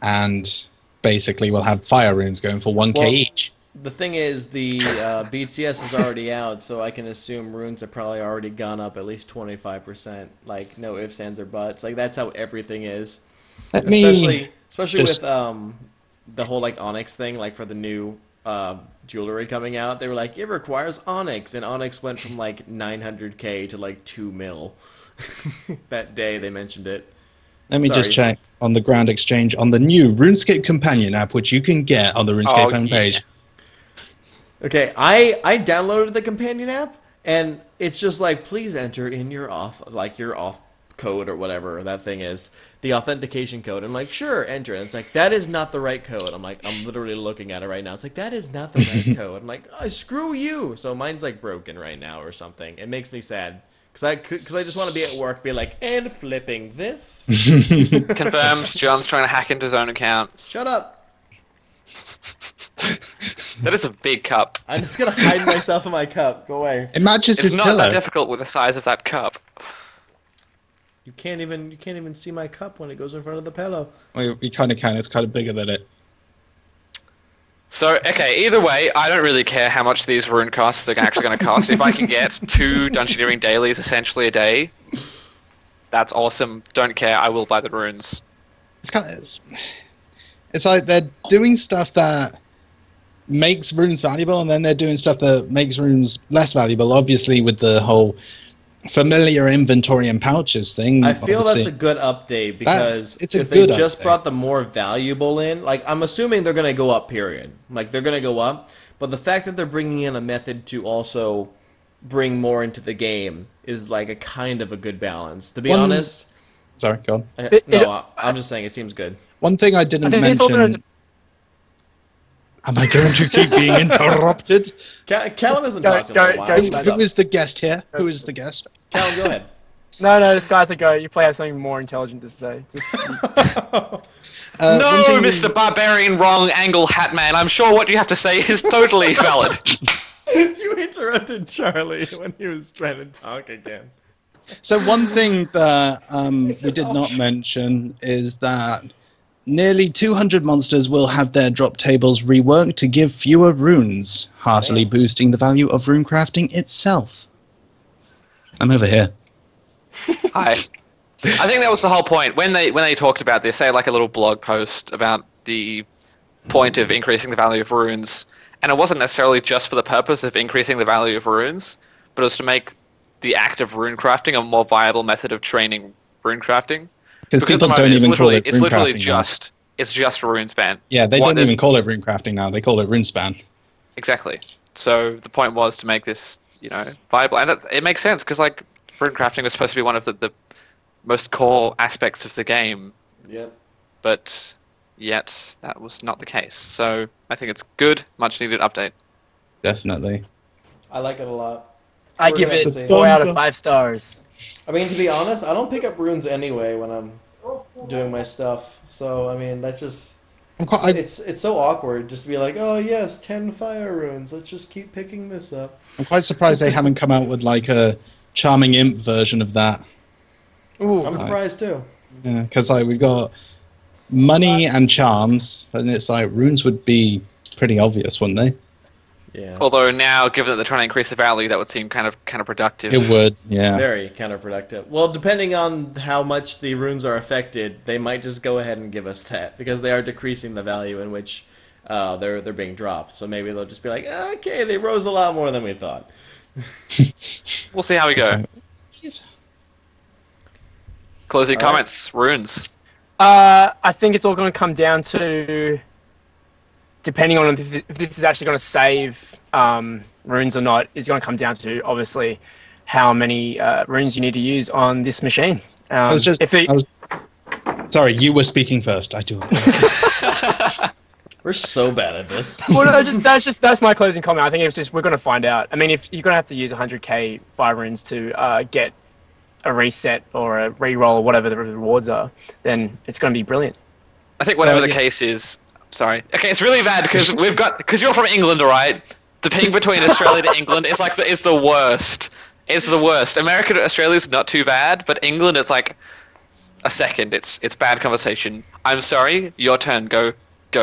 and basically we'll have fire runes going for 1k each. The thing is, the BTS is already out, so I can assume runes have probably already gone up at least 25%. Like, no ifs, ands, or buts. Like, that's how everything is. Especially with the whole, like, Onyx thing, like, for the new jewelry coming out. They were like, it requires Onyx, and Onyx went from, like, 900k to, like, 2 mil. That day they mentioned it. Let me just check on the Grand Exchange on the new RuneScape Companion app, which you can get on the RuneScape homepage. Okay, I downloaded the companion app, and it's just like, please enter in your auth code or whatever that thing is, the authentication code. I'm like, sure, enter. And it's like, that is not the right code. I'm like, I'm literally looking at it right now. It's like, that is not the right code. I'm like, oh, screw you. So mine's like broken right now or something. It makes me sad Because I just want to be at work, be like, and flipping this. Confirmed. John's trying to hack into his own account. Shut up. That is a big cup. I'm just gonna hide myself in my cup. Go away. It matches It's his not pillow. that difficult with the size of that cup. You can't even see my cup when it goes in front of the pillow. Well, you kind of can. It's kind of bigger than it. So, okay, either way, I don't really care how much these rune costs are actually going to cost. If I can get 2 Dungeoneering dailies essentially a day, that's awesome. Don't care, I will buy the runes. It's like they're doing stuff that makes runes valuable, and then they're doing stuff that makes runes less valuable. Obviously, with the whole familiar inventory and pouches thing. I feel obviously. that's a good update because It's a if they good just update. brought the more valuable in, like I'm assuming they're gonna go up. Period. Like they're gonna go up. But the fact that they're bringing in a method to also bring more into the game is like a kind of a good balance. To be honest, Sorry, go on. I'm just saying it seems good. One thing I didn't I think it's all mention. gonna- Am I going to keep being interrupted? Callum hasn't Go- talked in a go- while. go- What's Who up? is the guest here? Who is the guest? Callum, go ahead. No, this guy's a go. You probably have something more intelligent to say. Just, One No, thing- Mr. Barbarian Wrong Angle Hat Man, I'm sure what you have to say is totally valid. You interrupted Charlie when he was trying to talk again. So one thing that we just did all not true. mention is that nearly 200 monsters will have their drop tables reworked to give fewer runes, heartily boosting the value of rune crafting itself. I'm over here. Hi. I think that was the whole point. When they talked about this, they had like a little blog post about the point of increasing the value of runes, and it wasn't necessarily just for the purpose of increasing the value of runes, but it was to make the act of rune crafting a more viable method of training rune crafting. Because Because people at the don't moment, even call it it's rune literally crafting now. it's just rune span. Yeah, they What don't is- even call it rune crafting now. They call it rune span. Exactly. So the point was to make this, viable, and it makes sense because like rune crafting was supposed to be one of the most core aspects of the game, Yep. but yet that was not the case. So I think it's good, much needed update. Definitely. I like it a lot. I We're give gonna it see. 4 out of 5 stars. I mean, to be honest, I don't pick up runes anyway when I'm doing my stuff. So I mean, that's just it's so awkward just to be like, oh yes, 10 fire runes. Let's just keep picking this up. I'm quite surprised they haven't come out with like a charming imp version of that. Ooh, I'm surprised too. Yeah, because like we've got money and charms, and it's like runes would be pretty obvious, wouldn't they? Yeah. Although now, given that they're trying to increase the value, that would seem kind of counterproductive. It would, yeah. Very counterproductive. Well, depending on how much the runes are affected, they might just go ahead and give us that because they are decreasing the value in which they're being dropped. So maybe they'll just be like, okay, they rose a lot more than we thought. We'll see how we go. Closing All right. comments, runes. I think it's all going to come down to, depending on if this is actually going to save runes or not, is going to come down to obviously how many runes you need to use on this machine. I was just. if it, I was, sorry, you were speaking first. I do. We're so bad at this. well, no, that's my closing comment. I think it's just we're going to find out. I mean, if you're going to have to use 100k fire runes to get a reset or a re-roll or whatever the rewards are, then it's going to be brilliant. I think whatever Well, the yeah. case is. Sorry. Okay, it's really bad because because you're from England, all right? The ping between Australia to England is like it's the worst. It's the worst. America to Australia is not too bad, but England it's like a second. It's bad conversation. I'm sorry. Your turn. Go.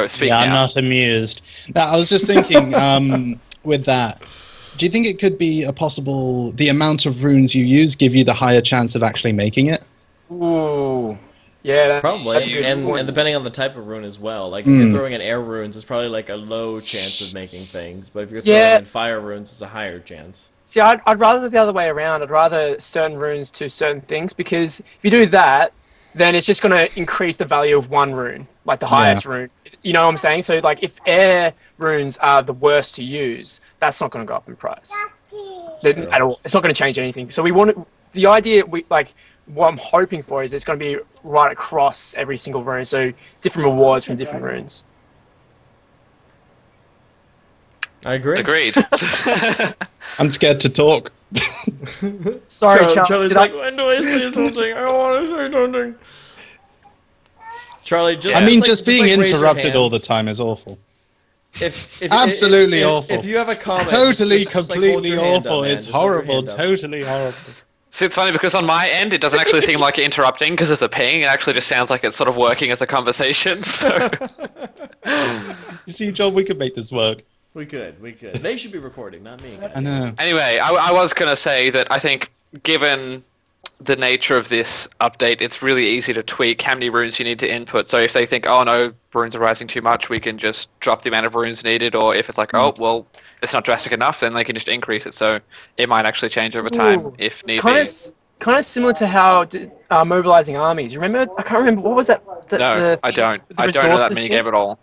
Speak Yeah, I'm now. not amused. No, I was just thinking, with that, do you think it could be the amount of runes you use give you the higher chance of actually making it? Ooh, yeah, Probably, That's a good and point. depending on the type of rune as well. Like, if you're throwing in air runes, it's probably like a low chance of making things. But if you're throwing Yeah. in fire runes, it's a higher chance. See, I'd rather the other way around. I'd rather certain runes to certain things, because if you do that, then it's just going to increase the value of one rune, like the highest rune. You know what I'm saying? So, like, if air runes are the worst to use, that's not going to go up in price at all. It's not going to change anything. So the idea what I'm hoping for is it's going to be right across every single rune. So different rewards from different runes. I agree. Agreed. I'm scared to talk. Sorry, Charlie. Charlie's did like, when do I say something? I want to say something. Charlie, just I mean, like, just being like raise your interrupted all the hand. time is awful. If Absolutely awful. If you have a comment, Totally, just like, hold completely your hand awful. up, man. It's Just hold your horrible. hand up. Totally horrible. See, it's funny because on my end, it doesn't actually seem like interrupting because of the ping. It actually just sounds like it's sort of working as a conversation. So, You see, John, we could make this work. We could. They should be recording, not me. I know. anyway, I was going to say that I think given the nature of this update, it's really easy to tweak how many runes you need to input. So if they think, oh no, runes are rising too much, we can just drop the amount of runes needed. Or if it's like, oh, well, it's not drastic enough, then they can just increase it. So it might actually change over time if need be. Kind of similar to how mobilizing armies. You remember? I can't remember. What was that? No, I don't. I don't know that minigame at all.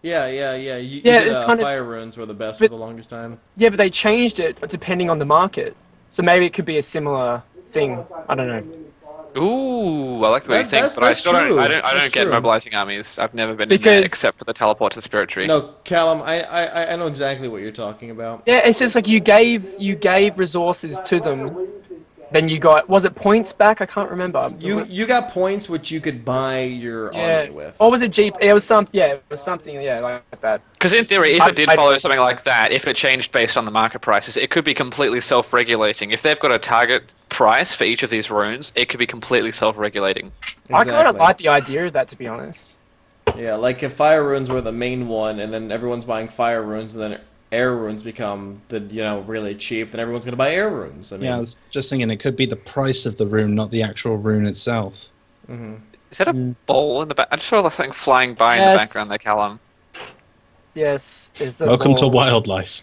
Yeah. Fire runes were the best for the longest time. Yeah, but they changed it depending on the market. So maybe it could be a similar thing. I don't know. Ooh, I like the way you think, but I still don't. I don't get mobilizing armies. I've never been in there except for the teleport to the spirit tree. No, Callum, I know exactly what you're talking about. Yeah, it's just like you gave resources to them. Then you got, was it points back? I can't remember. You got points which you could buy your army with. Or was it Jeep? It was something. Yeah, it was something. Yeah, like that. Because in theory, if it did follow something like that, if it changed based on the market prices, it could be completely self-regulating. If they've got a target price for each of these runes, it could be completely self-regulating. Exactly. I kind of like the idea of that, to be honest. Yeah, like if fire runes were the main one, and then everyone's buying fire runes, and then air runes become the really cheap, then everyone's gonna buy air runes. I mean, yeah, I was just thinking it could be the price of the rune, not the actual rune itself. Mm-hmm. Is that a ball in the back? I just saw something flying by in the background there, Callum. Yes, it's a Welcome ball. to wildlife.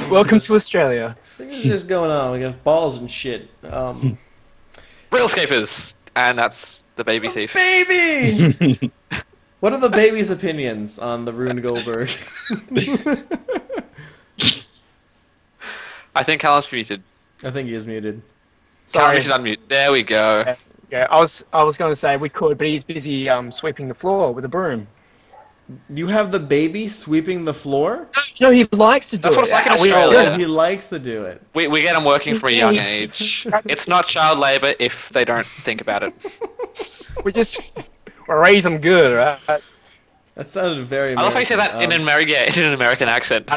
Welcome to Australia. Things are just going on. We got balls and shit. Real Scapers! And that's the baby thief. Baby! What are the baby's opinions on the Rune Goldberg? I think Callum's muted. I think he is muted. Callum, you should unmute. There we go. Yeah, I was going to say we could, but he's busy sweeping the floor with a broom. You have the baby sweeping the floor? No, he likes to do That's it. what it's like in We all Australia. Oh, he likes to do it. We get them working from a young age. It's not child labor if they don't think about it. We raise them good, right? That sounded very American. I love how you say that in an American accent.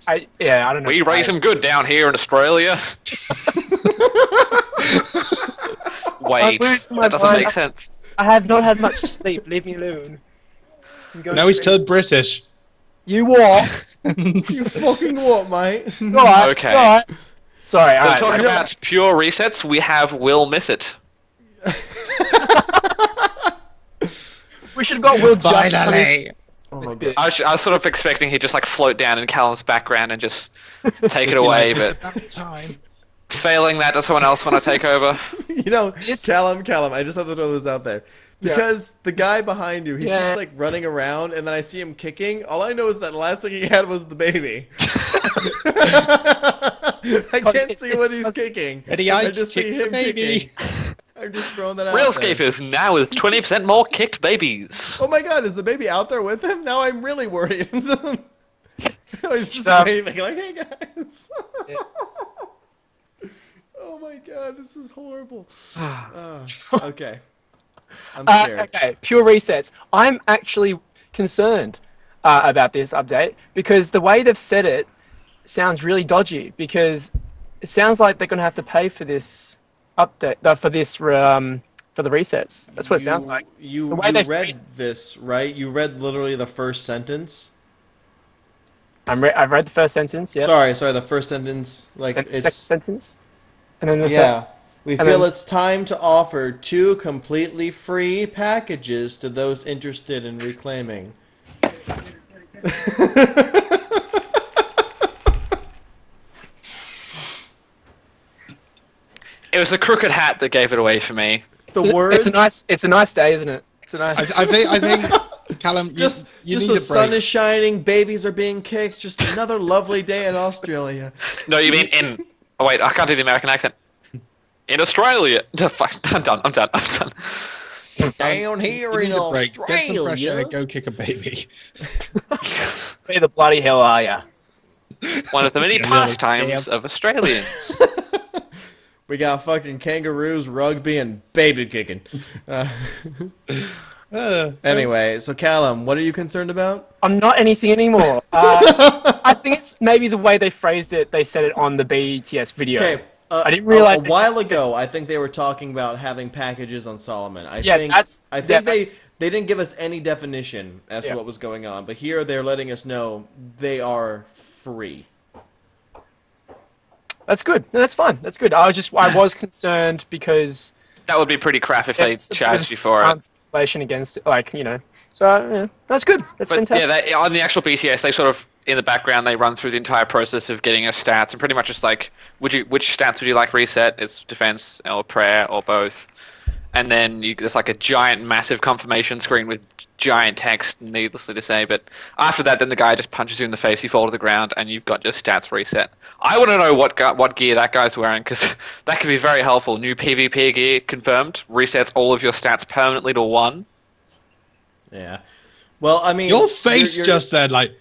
I don't know. We raise them good down here in Australia. Wait, that doesn't make sense. I have not had much sleep. Leave me alone. Now he's turned British. You what? You fucking what, mate? Right, Okay. Right. Sorry, So talking about pure resets, we have Will Miss It. We should have got Will just Finally. this bit. I was sort of expecting he'd just like float down in Callum's background and just take it away, but Time. failing that, does someone else want to take over? You know, Callum, I just have to throw this out there. Because the guy behind you, he keeps like running around, and then I see him kicking. All I know is that the last thing he had was the baby. I can't see what he's kicking. I just see him kicking. I'm just throwing that out there. RealScape is now with 20% more kicked babies. Oh my god, is the baby out there with him? Now I'm really worried. He's just waving like, hey guys. Oh my god, this is horrible. Okay. I'm scared. Okay, pure resets. I'm actually concerned about this update because the way they've said it sounds really dodgy because it sounds like they're going to have to pay for this update, for the resets. That's what it sounds like. You read this, right? You read literally the first sentence? I've read the first sentence, yeah. Sorry, the first sentence. Like, And the it's... second sentence. And then the Yeah. We feel it's time to offer 2 completely free packages to those interested in reclaiming. It was the crooked hat that gave it away for me. It's a nice day, isn't it? It's a nice. I think, Callum, just you need the a sun break. is shining, babies are being kicked. Just another lovely day in Australia. No, you mean in... Oh wait, I can't do the American accent. In Australia. I'm done. Down here in Break. Get some fresh Australia. air, go kick a baby. Where the bloody hell are ya? One of the many Yeah, pastimes of Australians. We got fucking kangaroos, rugby, and baby kicking. Anyway, so Callum, what are you concerned about? I'm not anything anymore. I think it's maybe the way they phrased it. They said it on the BTS video. Okay. I didn't realize a while ago. I think they were talking about having packages on Solomon. I think they didn't give us any definition as to what was going on, but here they're letting us know they are free. That's good. No, that's fine. That's good. I was concerned because That would be pretty crap if they charged you for it. Installation against it, like, you know. So yeah, that's good. That's fantastic. Yeah, on the actual BTS, they sort of in the background they run through the entire process of getting us stats, and pretty much it's like, which stats would you like reset? It's defense or prayer or both, and then there's like a giant, massive confirmation screen with giant text, needlessly to say. But after that, then the guy just punches you in the face, you fall to the ground, and you've got your stats reset. I want to know what gear that guy's wearing, because that could be very helpful. New PvP gear confirmed, resets all of your stats permanently to 1. Yeah. Well, I mean, your face just said like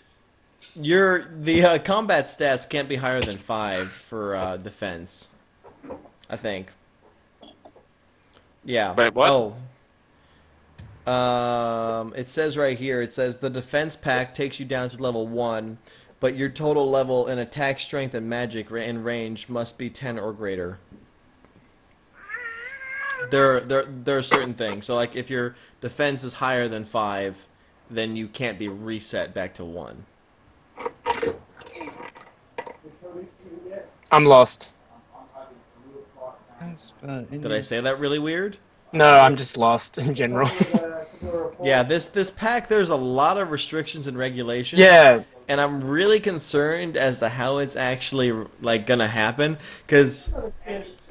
the combat stats can't be higher than 5 for defense, I think. Yeah. Wait, what? It says right here. It says the defense pack takes you down to level 1, but your total level in attack, strength, and magic and range must be 10 or greater. There are certain things. So, like, if your defense is higher than 5, then you can't be reset back to 1. I'm lost. Did I say that really weird? No, I'm just lost in general. Yeah, this pack, there's a lot of restrictions and regulations. Yeah. And I'm really concerned as to how it's actually, like, gonna happen, because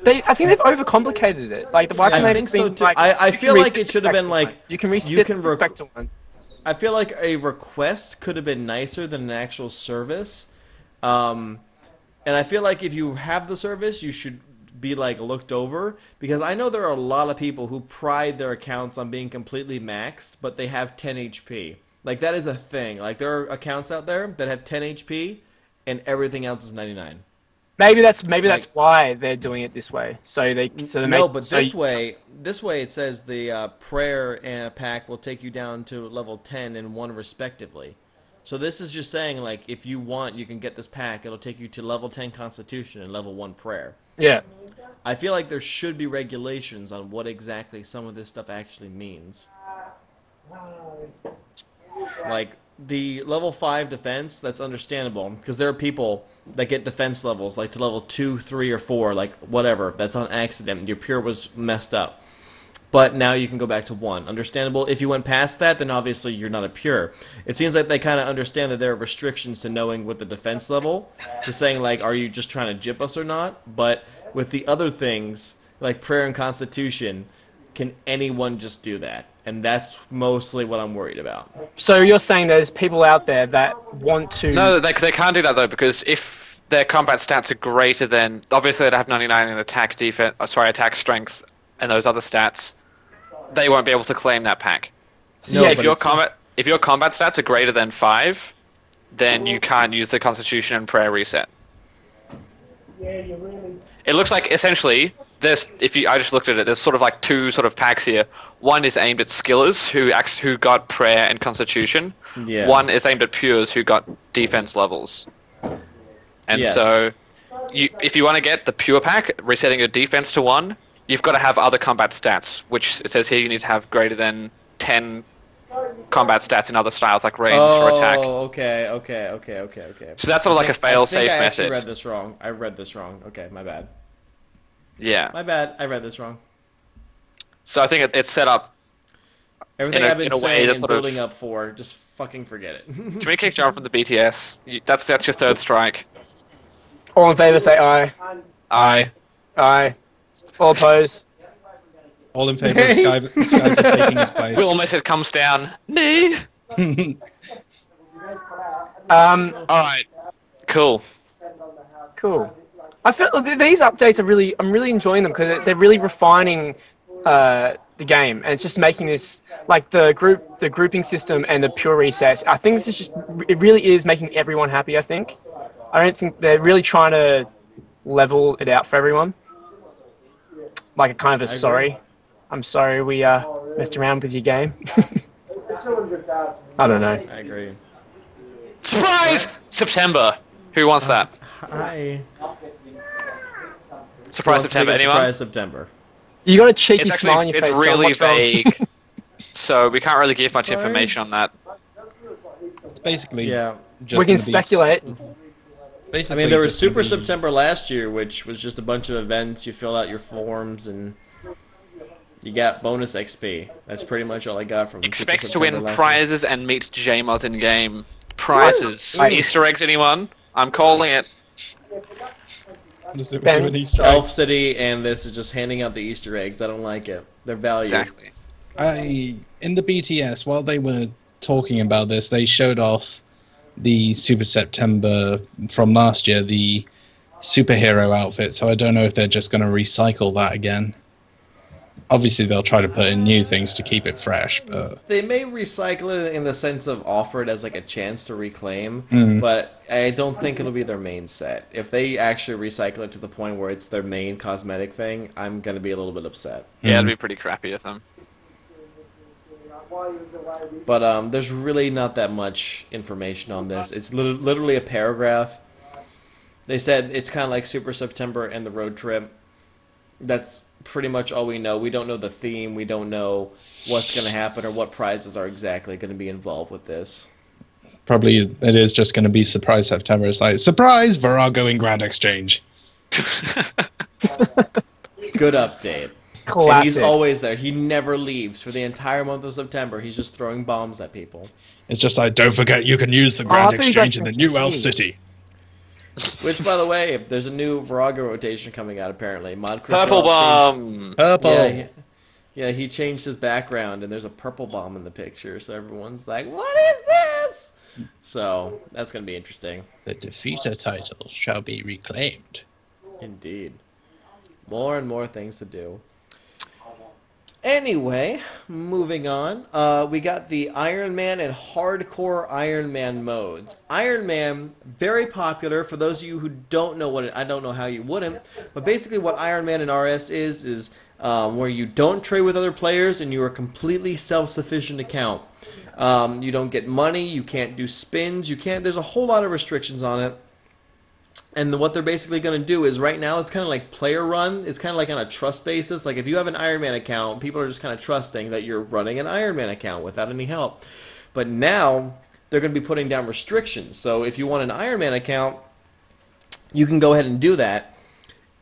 I think they've overcomplicated it. Like the Y I think so too. I feel like it should have been like you can reset the spec to 1. I feel like a request could have been nicer than an actual service, and I feel like if you have the service, you should be like looked over, because I know there are a lot of people who pride their accounts on being completely maxed, but they have 10 HP. Like, that is a thing. Like, there are accounts out there that have 10 HP and everything else is 99. Maybe that's why they're doing it this way. So they no, but this way it says the prayer and a pack will take you down to level 10 and 1 respectively. So this is just saying, like, if you want, you can get this pack. It'll take you to level 10 Constitution and level 1 prayer. Yeah. I feel like there should be regulations on what exactly some of this stuff actually means. Like, the level 5 defense, that's understandable, because there are people that get defense levels, like to level 2, 3, or 4, like, whatever, that's on accident. Your pure was messed up. But now you can go back to 1. Understandable. If you went past that, then obviously you're not a pure. It seems like they kind of understand that there are restrictions to knowing what the defense level, to saying, like, are you just trying to jip us or not? But with the other things, like prayer and constitution, can anyone just do that? And that's mostly what I'm worried about. So you're saying there's people out there that want to... No, they can't do that, though, because if their combat stats are greater than... Obviously, they'd have 99 in attack, attack strength, and those other stats. They won't be able to claim that pack. So no, if your combat stats are greater than 5, then you can't use the Constitution and Prayer reset. It looks like essentially there's I just looked at it. There's sort of like 2 sort of packs here. One is aimed at skillers who got Prayer and Constitution. Yeah. One is aimed at pures who got defense levels. And so, if you want to get the pure pack, resetting your defense to 1. You've got to have other combat stats, which it says here you need to have greater than 10 combat stats in other styles like range or attack. Oh, okay. So that's sort of like a fail-safe method. I actually read this wrong. I read this wrong. Okay, my bad. Yeah. My bad. I read this wrong. So I think it's set up everything I've been saying and building up for. Just fucking forget it. Can we kick John from the BTS? That's your 3rd strike. All in favor, say aye. Aye. Aye. All opposed. All in favour of Sky taking his place. Will unless it comes down. Nee. Alright. Cool. Cool. I feel these updates are I'm really enjoying them because they're really refining the game, and it's just making this, like, the grouping system and the pure reset. I think this is it really is making everyone happy, I think. I don't think they're really trying to level it out for everyone. Like a kind of a sorry. I'm sorry we messed around with your game. I don't know. I agree. Surprise! September. Who wants that? Hi. Surprise Wants to September. make a Anyone? Surprise September. You got a cheeky It's smile on your actually, face. it's John. really What's wrong? vague, so we can't really give much Sorry? information on that. It's basically Yeah. just We can gonna be- speculate. I Basically, mean, there was just gonna Super be- September last year, which was just a bunch of events. You fill out your forms and you got bonus XP. That's pretty much all I got from Super Expect to September win last prizes and meet JMod in game. Prizes. Nice. Easter eggs, anyone? I'm calling it. Just give Ben, an year. Easter egg. Elf City, and this is just handing out the Easter eggs. I don't like it. They're valued. Exactly. In the BTS, while they were talking about this, they showed off the Super September from last year, the superhero outfit. So I don't know if they're just going to recycle that again. Obviously, they'll try to put in new things to keep it fresh, but They may recycle it in the sense of offer it as like a chance to reclaim, Mm. but I don't think it'll be their main set. If they actually recycle it to the point where it's their main cosmetic thing, I'm gonna be a little bit upset. Yeah, it'd be pretty crappy of them. But there's really not that much information on this. It's literally a paragraph. They said it's kind of like Super September and the road trip. That's pretty much all we know. We don't know the theme. We don't know what's going to happen or what prizes are exactly going to be involved with this. probably it is just going to be Surprise September. It's like, surprise, Virago in Grand Exchange. Good update. And Classic. he's always there. He never leaves. For the entire month of September, he's just throwing bombs at people. It's just like, don't forget you can use the I Grand thought he was Exchange in like the new Elf 15. City. Which, by the way, there's a new Virago rotation coming out, apparently. Mod Chris Purple Wall changed- bomb. Purple. Yeah, he changed his background, and there's a purple bomb in the picture, so everyone's like, what is this? So, that's going to be interesting. The defeater title shall be reclaimed. Indeed. More and more things to do. Anyway, moving on. We got the Iron Man and Hardcore Iron Man modes. Iron Man, very popular. For those of you who don't know what I don't know how you wouldn't, but basically what Iron Man and RS is where you don't trade with other players and you are completely self-sufficient account. You don't get money, you can't do spins, there's a whole lot of restrictions on it. And what they're basically going to do is right now it's kind of like player run. It's kind of like on a trust basis. Like if you have an Iron Man account, people are just kind of trusting that you're running an Iron Man account without any help. But now they're going to be putting down restrictions. So if you want an Iron Man account, you can go ahead and do that.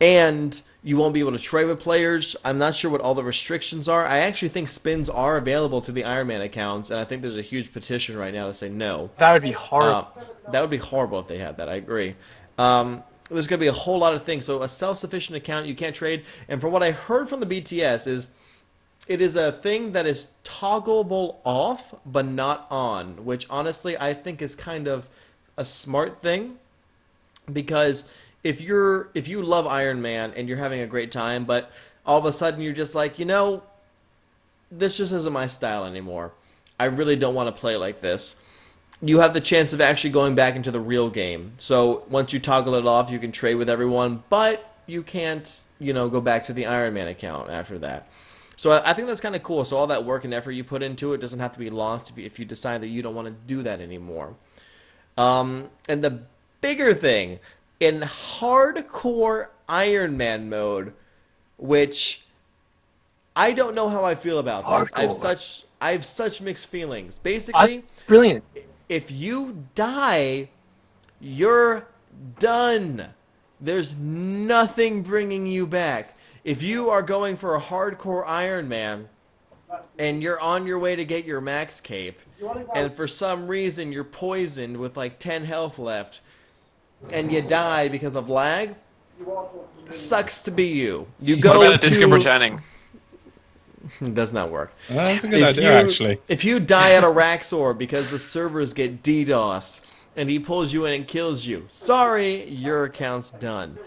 And you won't be able to trade with players. I'm not sure what all the restrictions are. I actually think spins are available to the Iron Man accounts. And I think there's a huge petition right now to say no. That would be horrible. That would be horrible if they had that. I agree. There's going to be a whole lot of things. So a self-sufficient account, you can't trade. And from what I heard from the BTS is it is a thing that is toggleable off but not on, which honestly I think is kind of a smart thing, because if you love Iron Man and you're having a great time, but all of a sudden you're just like, this just isn't my style anymore. I really don't want to play like this. You have the chance of actually going back into the real game. So once you toggle it off, you can trade with everyone, but you can't, go back to the Iron Man account after that. So I think that's kind of cool. So all that work and effort you put into it doesn't have to be lost if you decide that you don't want to do that anymore. And the bigger thing, in hardcore Iron Man mode, which I don't know how I feel about this. I have such mixed feelings. Basically, It's brilliant. if you die, you're done. There's nothing bringing you back. If you are going for a hardcore Iron Man and you're on your way to get your max cape, and for some reason you're poisoned with like 10 health left, and you die because of lag, it sucks to be you. You What go about a disc to... returning? It does not work. That's a good idea, actually. If you die at a Raxor because the servers get DDoS and he pulls you in and kills you, sorry, your account's done.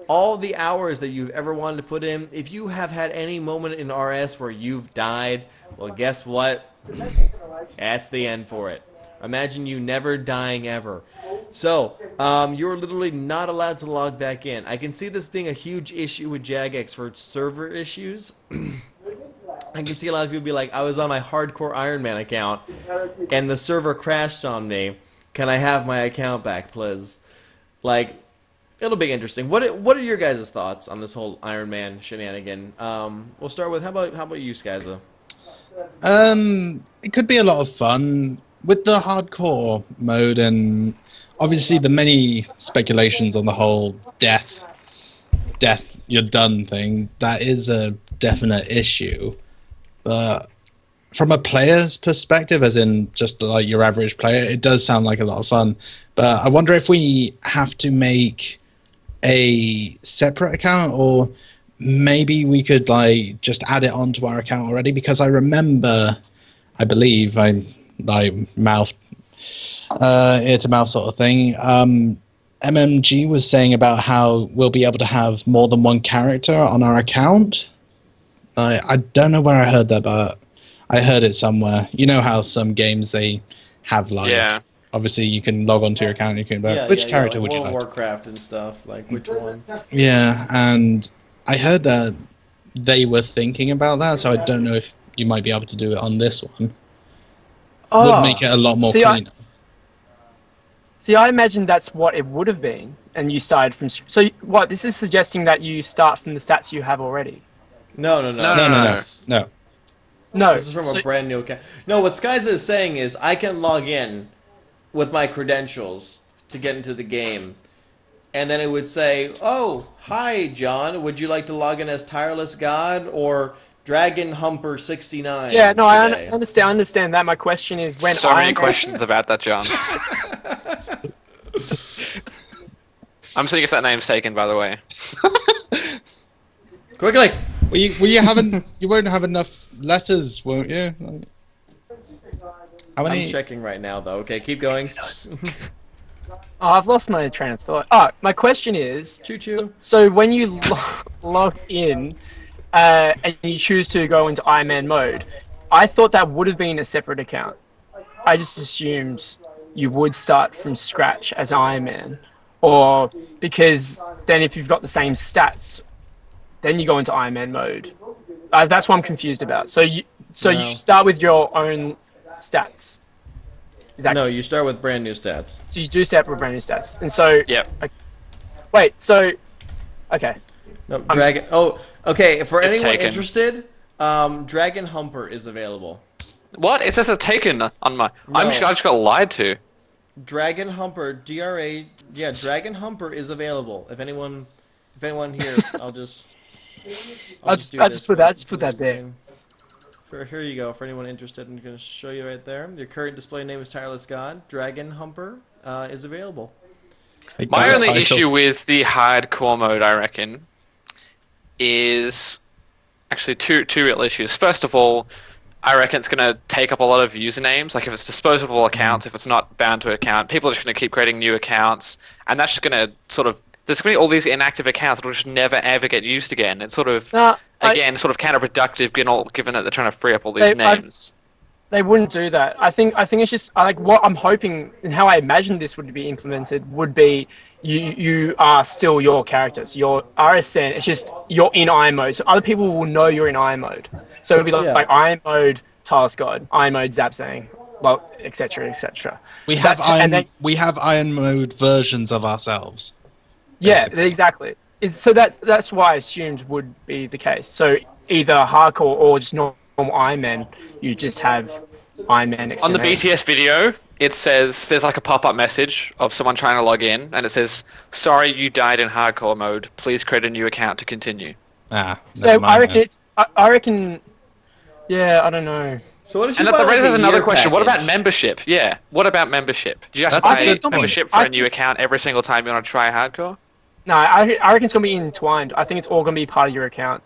All the hours that you've ever wanted to put in, if you have had any moment in RS where you've died, well, guess what? That's the end for it. Imagine you never dying ever. So, you're literally not allowed to log back in. I can see this being a huge issue with Jagex for server issues. I can see a lot of people be like, I was on my hardcore Iron Man account, and the server crashed on me. Can I have my account back, please? Like, it'll be interesting. What are your guys' thoughts on this whole Iron Man shenanigan? We'll start with how about you, Skyza? It could be a lot of fun with the hardcore mode, and obviously the many speculations on the whole death, you're done thing. That is a definite issue. But from a player's perspective, as in just like your average player, it does sound like a lot of fun. But I wonder if we have to make a separate account, or maybe we could like just add it onto our account already, because I believe I like mouth ear to mouth sort of thing. MMG was saying about how we'll be able to have more than one character on our account. I don't know where I heard that, but I heard it somewhere. You know how some games they have like, obviously you can log onto your account and you can vote which character like would you World like? of Warcraft and stuff, like which one? Yeah, and I heard that they were thinking about that, so I don't know if you might be able to do it on this one. Would make it a lot more cleaner. I imagined that's what it would have been, and you started from. So what? This is suggesting that you start from the stats you have already. No. No. This is from a brand new account. No, what Skyza is saying is I can log in with my credentials to get into the game, and then it would say, "Oh, hi, John. Would you like to log in as Tireless God or Dragon Humper 69?" Yeah, no, I understand that. My question is when so many questions about that, John. I'm seeing if that name's taken, by the way. Quickly. You won't have enough letters, won't you? How many? I'm checking right now, though. Okay, keep going. I've lost my train of thought. My question is, Choo-choo. so when you log in and you choose to go into Iron Man mode, I thought that would have been a separate account. I just assumed you would start from scratch as Iron Man, or because then if you've got the same stats, then you go into Iron Man mode. That's what I'm confused about. So you start with your own stats. No, you start with brand new stats. So you do start with brand new stats, and so Yep. Okay. No, Dragon. Okay. For It's anyone taken. interested, Dragon Humper is available. What? It says it's taken on my. I just got lied to. Dragon Humper, Dragon Humper is available. If anyone here, I'll just put that there. Here you go. For anyone interested, I'm going to show you right there. Your current display name is Tireless God. Dragon Humper is available. My only issue with the hardcore mode, I reckon, is actually two real issues. First of all, I reckon it's going to take up a lot of usernames. Like if it's disposable accounts, if it's not bound to an account, people are just going to keep creating new accounts, and that's just going to sort of. There's going to be all these inactive accounts that will just never ever get used again. It's sort of sort of counterproductive, given that they're trying to free up all these names. They wouldn't do that. I think it's just like what I'm hoping and how I imagine this would be implemented would be you are still your characters. Your RSN. It's just you're in Iron mode, so other people will know you're in Iron mode. So it'll be like Iron mode Task God, Iron mode Zapsang, well, etc. etc. We have Iron mode versions of ourselves. Yeah, exactly. So that's why I assumed would be the case. So either hardcore or just normal Iron Man, you just have Iron Man next to On the BTS video, it says there's like a pop-up message of someone trying to log in, and it says, "Sorry, you died in hardcore mode. Please create a new account to continue." So I reckon. Yeah, I don't know. So what if and that raises another question. What about membership? Yeah, what about membership? Do you have to pay membership for a new account every single time you want to try hardcore? No, I reckon it's going to be entwined. I think it's all going to be part of your account.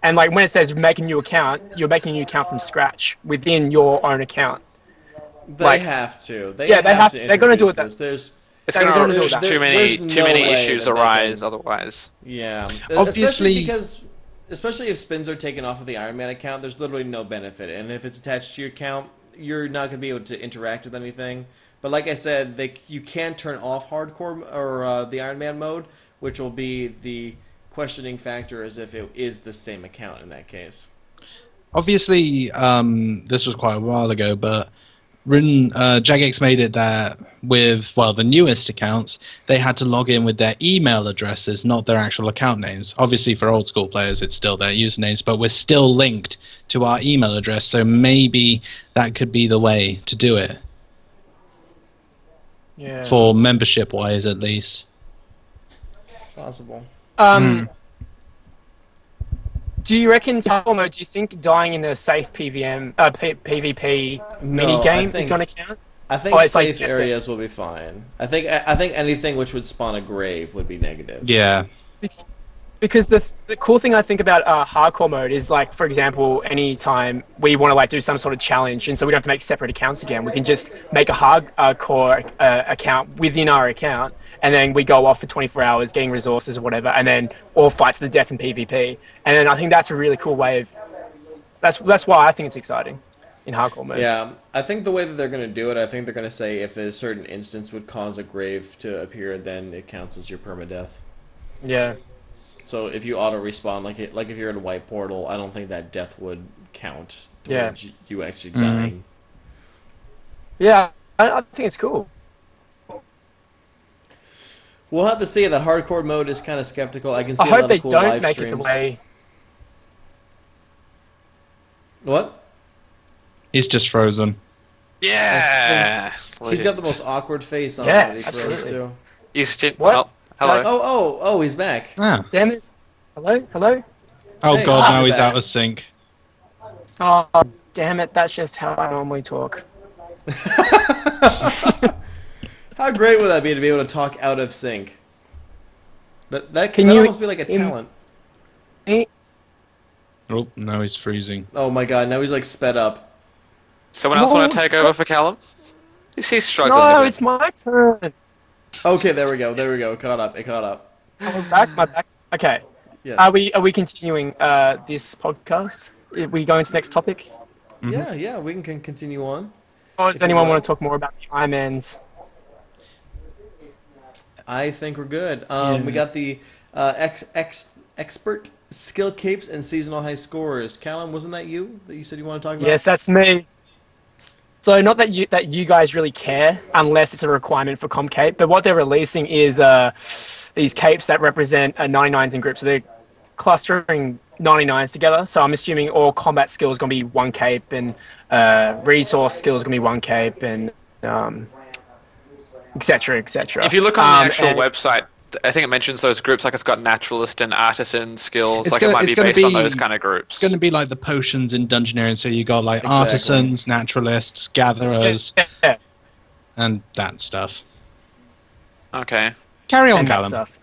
And like when it says make a new account, you're making a new account from scratch within your own account. They have to. They have to. They're going to do it. It's going to too many issues arise otherwise. Yeah, obviously, especially if spins are taken off of the Iron Man account, there's literally no benefit. And if it's attached to your account, you're not going to be able to interact with anything. But like I said, you can turn off hardcore or the Iron Man mode, which will be the questioning factor as if it is the same account in that case. Obviously, this was quite a while ago, but Jagex made it that with, well, the newest accounts, they had to log in with their email addresses, not their actual account names. Obviously, for old school players, it's still their usernames, but we're still linked to our email address, so maybe that could be the way to do it. Yeah. For membership-wise, at least. Possible. Do you reckon, Tomo, do you think dying in a safe PvP mini game is going to count? I think it's safe like areas will be fine. I think anything which would spawn a grave would be negative. Yeah. Because the cool thing I think about hardcore mode is, like, for example, anytime we want to like do some sort of challenge, and so we don't have to make separate accounts again, we can just make a hardcore account within our account, and then we go off for 24 hours getting resources or whatever, and then all fight to the death in PvP. And then I think that's a really cool way of... That's why I think it's exciting in hardcore mode. Yeah, I think the way that they're going to do it, I think they're going to say if a certain instance would cause a grave to appear, then it counts as your permadeath. Yeah. So if you auto-respawn, like if you're in a white portal, I don't think that death would count towards you actually dying. Yeah, I think it's cool. We'll have to see. That hardcore mode is kind of skeptical. I can see I a hope lot they of cool don't live make streams. it the way... What? He's just frozen. Yeah. He's got the most awkward face on Yeah, that he froze absolutely. too. He's What? Oh, hello. Oh, he's back. Ah. Damn it. Hello? Oh Hey, god, now I'm he's back. out of sync. Oh, damn it. That's just how I normally talk. How great would that be to be able to talk out of sync? That Can can you almost be like a talent. Oh, now he's freezing. Oh my god, now he's like sped up. Someone else No, want to take over for Callum? He's struggling a No, bit. it's my turn. Okay, there we go. It caught up. I'm back. My back. Okay. Yes. Are we continuing this podcast? Are we going to the next topic? Yeah, we can continue on. Or does If you anyone like. want to talk more about the Ironmans? I think we're good. We got the expert skill capes and seasonal high scorers. Callum, wasn't that you said you want to talk about? Yes, that's me. So not that you guys really care unless it's a requirement for ComCape, but what they're releasing is these capes that represent 99s in groups. So they're clustering 99s together. So I'm assuming all combat skills going to be one cape, and resource skills going to be one cape, and etc. etc. If you look on the actual and- website, I think it mentions those groups, like it's got naturalist and artisan skills. It's like gonna- it might it's be gonna based on be- those kind of groups. It's going to be like the potions in Dungeoneering, so you got like Exactly. artisans, naturalists, gatherers, Yeah, and that stuff. Okay. Carry on, and that Callum. stuff.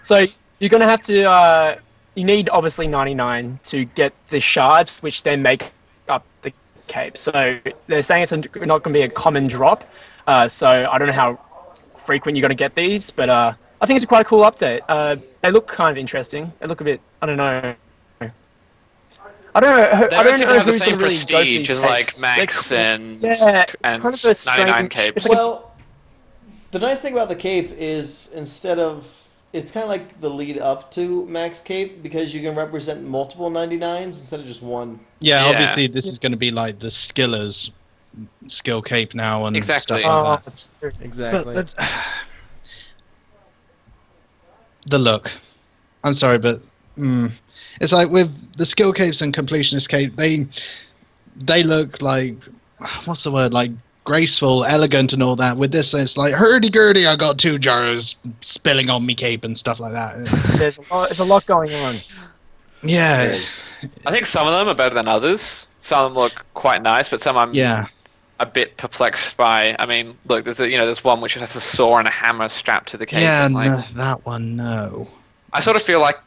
So you're going to have to... you need, obviously, 99 to get the shards, which then make up the cape. So they're saying it's not going to be a common drop. So I don't know how frequent you're going to get these, but I think it's quite a cool update. They look kind of interesting. They look a bit... I don't know. I don't know. They I don't don't seem know to have the who's same going to really go for prestige these as like capes. Max They're- and yeah, it's and kind of a 99 strange... capes. It's like a Well, the nice thing about the cape is instead of... It's kind of like the lead up to Max Cape because you can represent multiple 99s instead of just one. Yeah, Yeah. obviously this is going to be like the skillers skill cape now and Exactly. stuff like that. absurd. Exactly. But the look. I'm sorry, but it's like with the skill capes and completionist cape, they look like, what's the word, like graceful, elegant, and all that. With this, it's like hurdy-gurdy. I got 2 jars spilling on me cape and stuff like that. There's a lot going on. Yeah, I think some of them are better than others. Some of them look quite nice, but some I'm yeah. a bit perplexed by. I mean, look, there's one which has a saw and a hammer strapped to the cape. Yeah, and, like, no, that one, no. I sort of feel like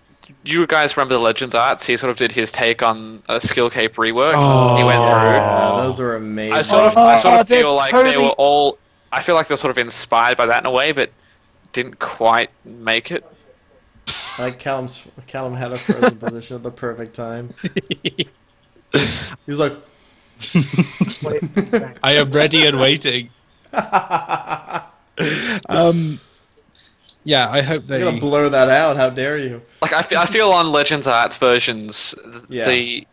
you guys remember the Legends arts. He sort of did his take on a skill cape rework. Oh. He went through. Yeah, those were amazing. I sort of they're feel like they totally- were all. I feel like they're sort of inspired by that in a way, but didn't quite make it. Like Callum had a frozen position at the perfect time. He was like, What are you saying? I am ready and waiting. Yeah, I hope they. You're gonna blur that out. How dare you? Like I feel on Legends Arts versions, the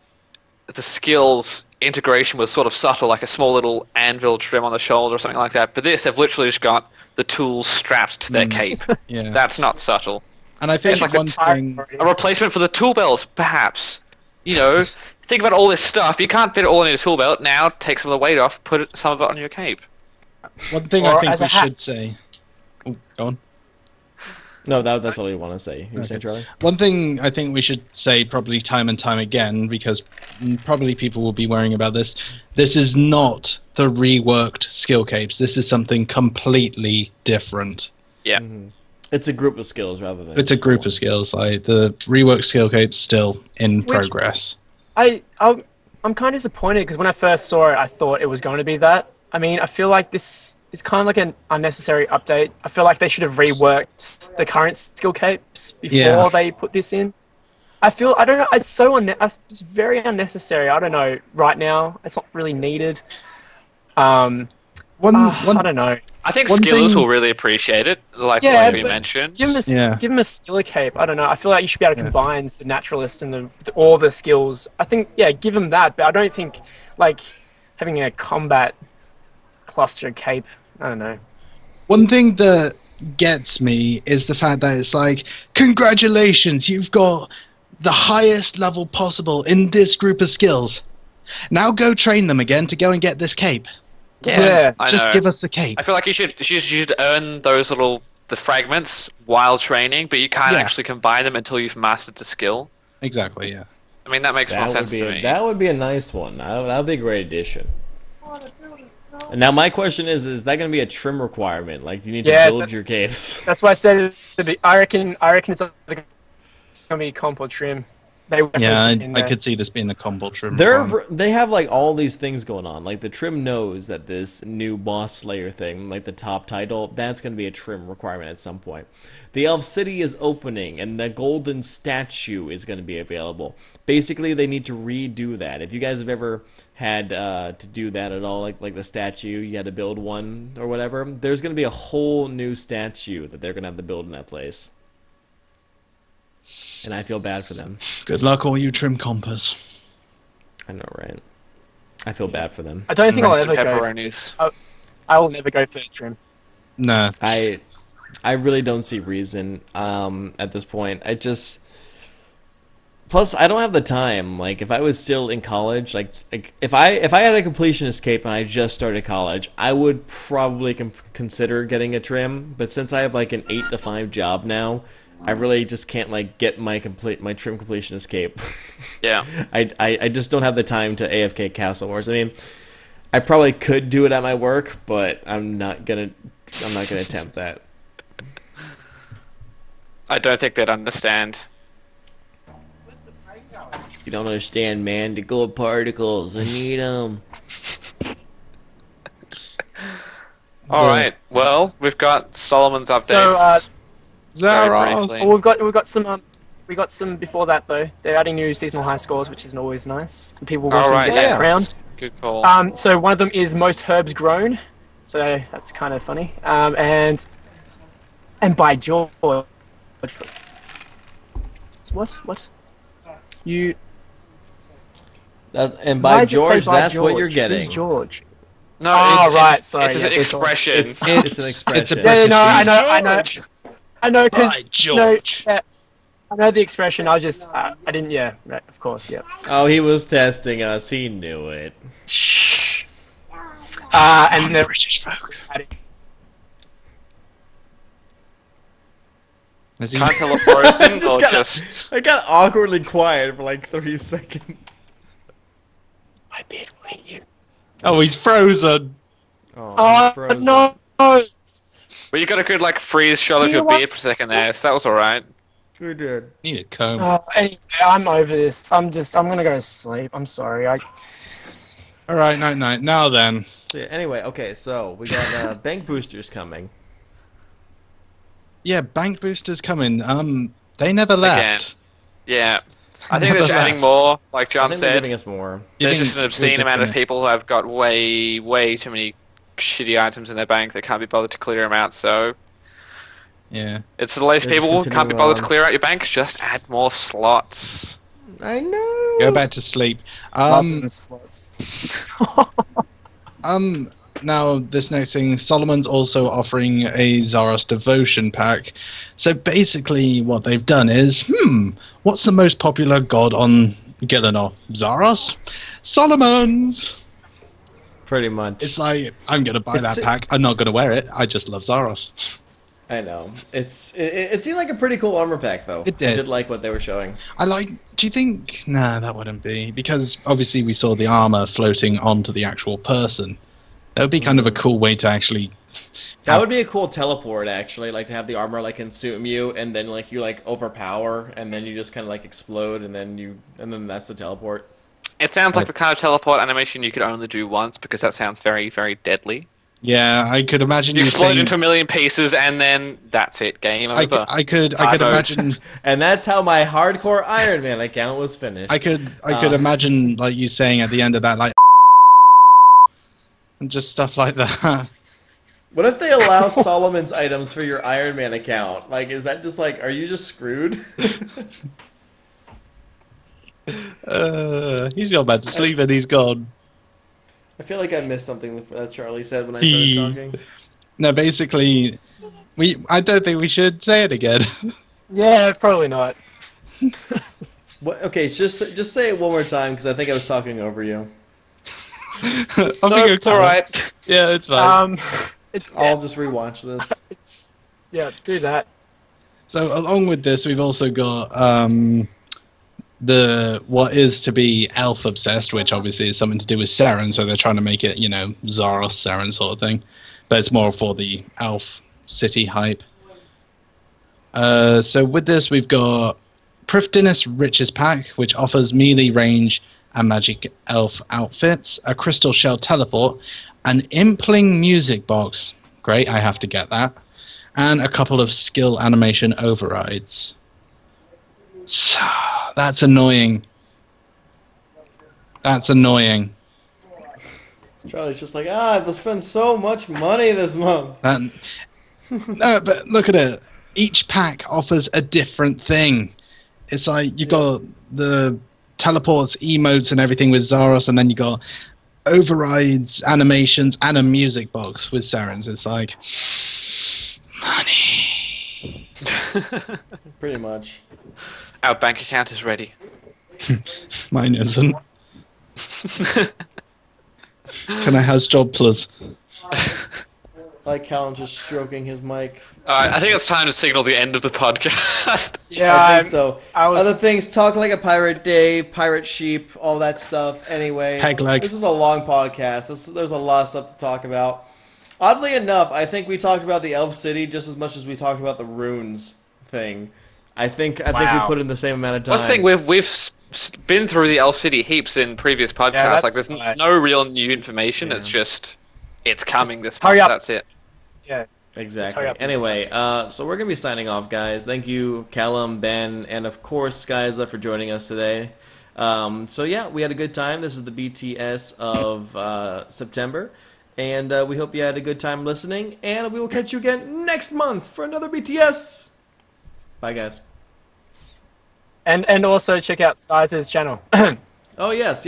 skills integration was sort of subtle, like a small little anvil trim on the shoulder or something like that. But this, they've literally just got the tools strapped to their cape. Yeah. That's not subtle. And I think It's like one thing. A replacement for the tool belts, perhaps. You know, think about all this stuff. You can't fit it all in a tool belt. Now take some of the weight off, put some of it on your cape. One thing Or I think as a we hat. should say. Oh, go on. No, that's all you want to say. You were saying, Charlie? One thing I think we should say probably time and time again, because probably people will be worrying about this. This is not the reworked skill capes. This is something completely different. Yeah. It's a group of skills rather than. It's a group of skills. Like the reworked skill capes still in progress. I'm kind of disappointed because when I first saw it, I thought it was going to be that. I mean, I feel like this is kind of like an unnecessary update. I feel like they should have reworked the current skill capes before they put this in. I don't know, it's very unnecessary. I don't know, right now, it's not really needed. I don't know. I think One skillers thing- will really appreciate it, like we but mentioned. Give him a skiller cape. I don't know. I feel like you should be able to combine the naturalist and all the skills. I think, give him that, but I don't think, like, having a combat cluster cape, I don't know. One thing that gets me is the fact that it's like, congratulations, you've got the highest level possible in this group of skills. Now go train them again to go and get this cape. Yeah, I Just know. give us the cape. I feel like you should earn those the fragments while training, but you can't actually combine them until you've mastered the skill. Exactly, yeah. I mean, that makes more sense to me. That would be a nice one. That would be a great addition. And now my question is that going to be a trim requirement? Like, do you need to build your capes? That's why I said I reckon it's going to be comp or trim. Yeah, I could see this being a combo trim. They have like all these things going on. Like the trim knows that this new boss slayer thing, like the top title, that's going to be a trim requirement at some point. The Elf City is opening, and the golden statue is going to be available. Basically, they need to redo that. If you guys have ever had to do that at all, like the statue, you had to build one or whatever, there's going to be a whole new statue that they're going to have to build in that place. And I feel bad for them. Good luck, all you trim compers. I know, right? I feel bad for them. I don't think I'll ever pepperonis. go. I will never go for trim. No. I really don't see reason at this point. Plus, I don't have the time. Like, if I was still in college, like if I had a completionist cape and I just started college, I would probably consider getting a trim. But since I have like an 8 to 5 job now, I really just can't like get my trim completionist cape. Yeah. I just don't have the time to AFK Castle Wars. I mean, I probably could do it at my work, but I'm not gonna attempt that. I don't think they'd understand. You don't understand, man. The gold particles, I need them. All right. Well, we've got Solomon's updates. So, very briefly. well, we got some before that though. They're adding new seasonal high scores, which is always nice for people wanting to get that round. Good call. So one of them is most herbs grown, so that's kind of funny. And by George, what? You? And by George, that's what you're getting. Who's George? No, right. Sorry, it's an expression. It's an expression. Yeah, no, I know, because By George. I know the expression. I didn't. Yeah, right, of course. Yeah. Oh, he was testing us. He knew it. Shh. And the British folk. Can't tell if frozen or just... I got awkwardly quiet for like 3 seconds. I did wait you. Oh, he's frozen. Oh, he's frozen. No. Well, you got a good like freeze shot of Do you your want beard for a second there, so that was alright. We did. Need a comb. Anyway, I'm over this. I'm gonna go to sleep. I'm sorry. All right, night. Now then. So, yeah, anyway, okay, so we got bank boosters coming. Yeah, bank boosters coming. They never left. Again. Yeah. I think they're just adding more, like I John think they're said. giving us more. You There's think just an we're obscene just amount of gonna- people who have got way too many shitty items in their bank. They can't be bothered to clear them out. So Yeah. it's for the lazy They just people who can't be continue bothered to on. clear out your bank. Just add more slots. I know. Go back to sleep. Lots of slots. Now this next thing, Solomon's also offering a Zaros devotion pack. So basically, what they've done is, what's the most popular god on Gielinor? Zaros? Solomon's. Pretty much. It's like, I'm gonna buy It's- that pack. I'm not gonna wear it. I just love Zaros. I know. It seemed like a pretty cool armor pack, though. It did. I did like what they were showing. Do you think? Nah, that wouldn't be, because obviously we saw the armor floating onto the actual person. That would be kind of a cool way to actually. That would be a cool teleport, actually, like to have the armor like consume you, and then like you like overpower, and then you just kind of like explode, and then that's the teleport. It sounds like the kind of teleport animation you could only do once because that sounds very, very deadly. Yeah, I could imagine You explode saying, into a million pieces and then that's it, game over. I could Hard mode. imagine. And that's how my hardcore Iron Man account was finished. I could imagine like you saying at the end of that like, and just stuff like that. What if they allow Solomon's items for your Iron Man account? Like, is that just like, are you just screwed? He's gone back to sleep and he's gone. I feel like I missed something that Charlie said when I started talking. No, basically, I don't think we should say it again. Yeah, probably not. What, okay, just say it one more time because I think I was talking over you. No, it's alright. Yeah, it's fine. I'll just rewatch this. Yeah, do that. So along with this, we've also got the what is to be elf obsessed, which obviously is something to do with Seren, so they're trying to make it, Zaros Seren sort of thing, but it's more for the elf city hype. So with this, we've got Prifdinus Riches Pack, which offers melee range and magic elf outfits, a crystal shell teleport, an Impling music box. Great, I have to get that. And a couple of skill animation overrides. So, that's annoying. That's annoying. Charlie's just like, I have to spend so much money this month. No, but look at it. Each pack offers a different thing. It's like you got the teleports, emotes, and everything with Zaros, and then you got overrides, animations, and a music box with Seren's. It's like money. Pretty much. Our bank account is ready. Mine isn't. Can I have job plus? Like Callum just stroking his mic. Alright, I think it's time to signal the end of the podcast. Yeah, I think so. I was- Other things, talk like a pirate day, pirate sheep, all that stuff. Anyway, Peg leg. this is a long podcast. There's a lot of stuff to talk about. Oddly enough, I think we talked about the Elf City just as much as we talked about the runes thing. I think we Wow. put in the same amount of time. What's the thing, we've been through the Elf City heaps in previous podcasts. that's Like, there's right. no real new information. Yeah. It's just, it's coming this hurry month. up. That's it. Yeah. Exactly. hurry up. Anyway, so we're going to be signing off, guys. Thank you, Callum, Ben, and of course, Skyza for joining us today. So yeah, we had a good time. This is the BTS of September. And we hope you had a good time listening. And we will catch you again next month for another BTS. Bye, guys. And also check out Skies' channel. Oh, yes.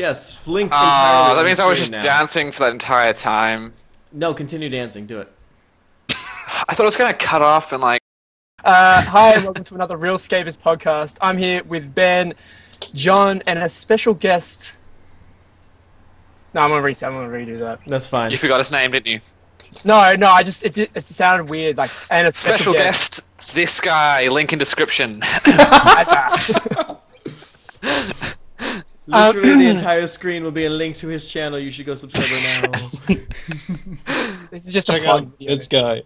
Link entirely That on means I was screen just now. dancing for that entire time. No, continue dancing. Do it. I thought it was going to cut off and like... Hi, and welcome to another Real Scapers podcast. I'm here with Ben, John, and a special guest. No, I'm gonna redo that. That's fine. You forgot his name, didn't you? No, it sounded weird. Like, and a Special guest, this guy, link in description. Literally, the entire screen will be a link to his channel. You should go subscribe right now. This is just a Check plug out video. this guy.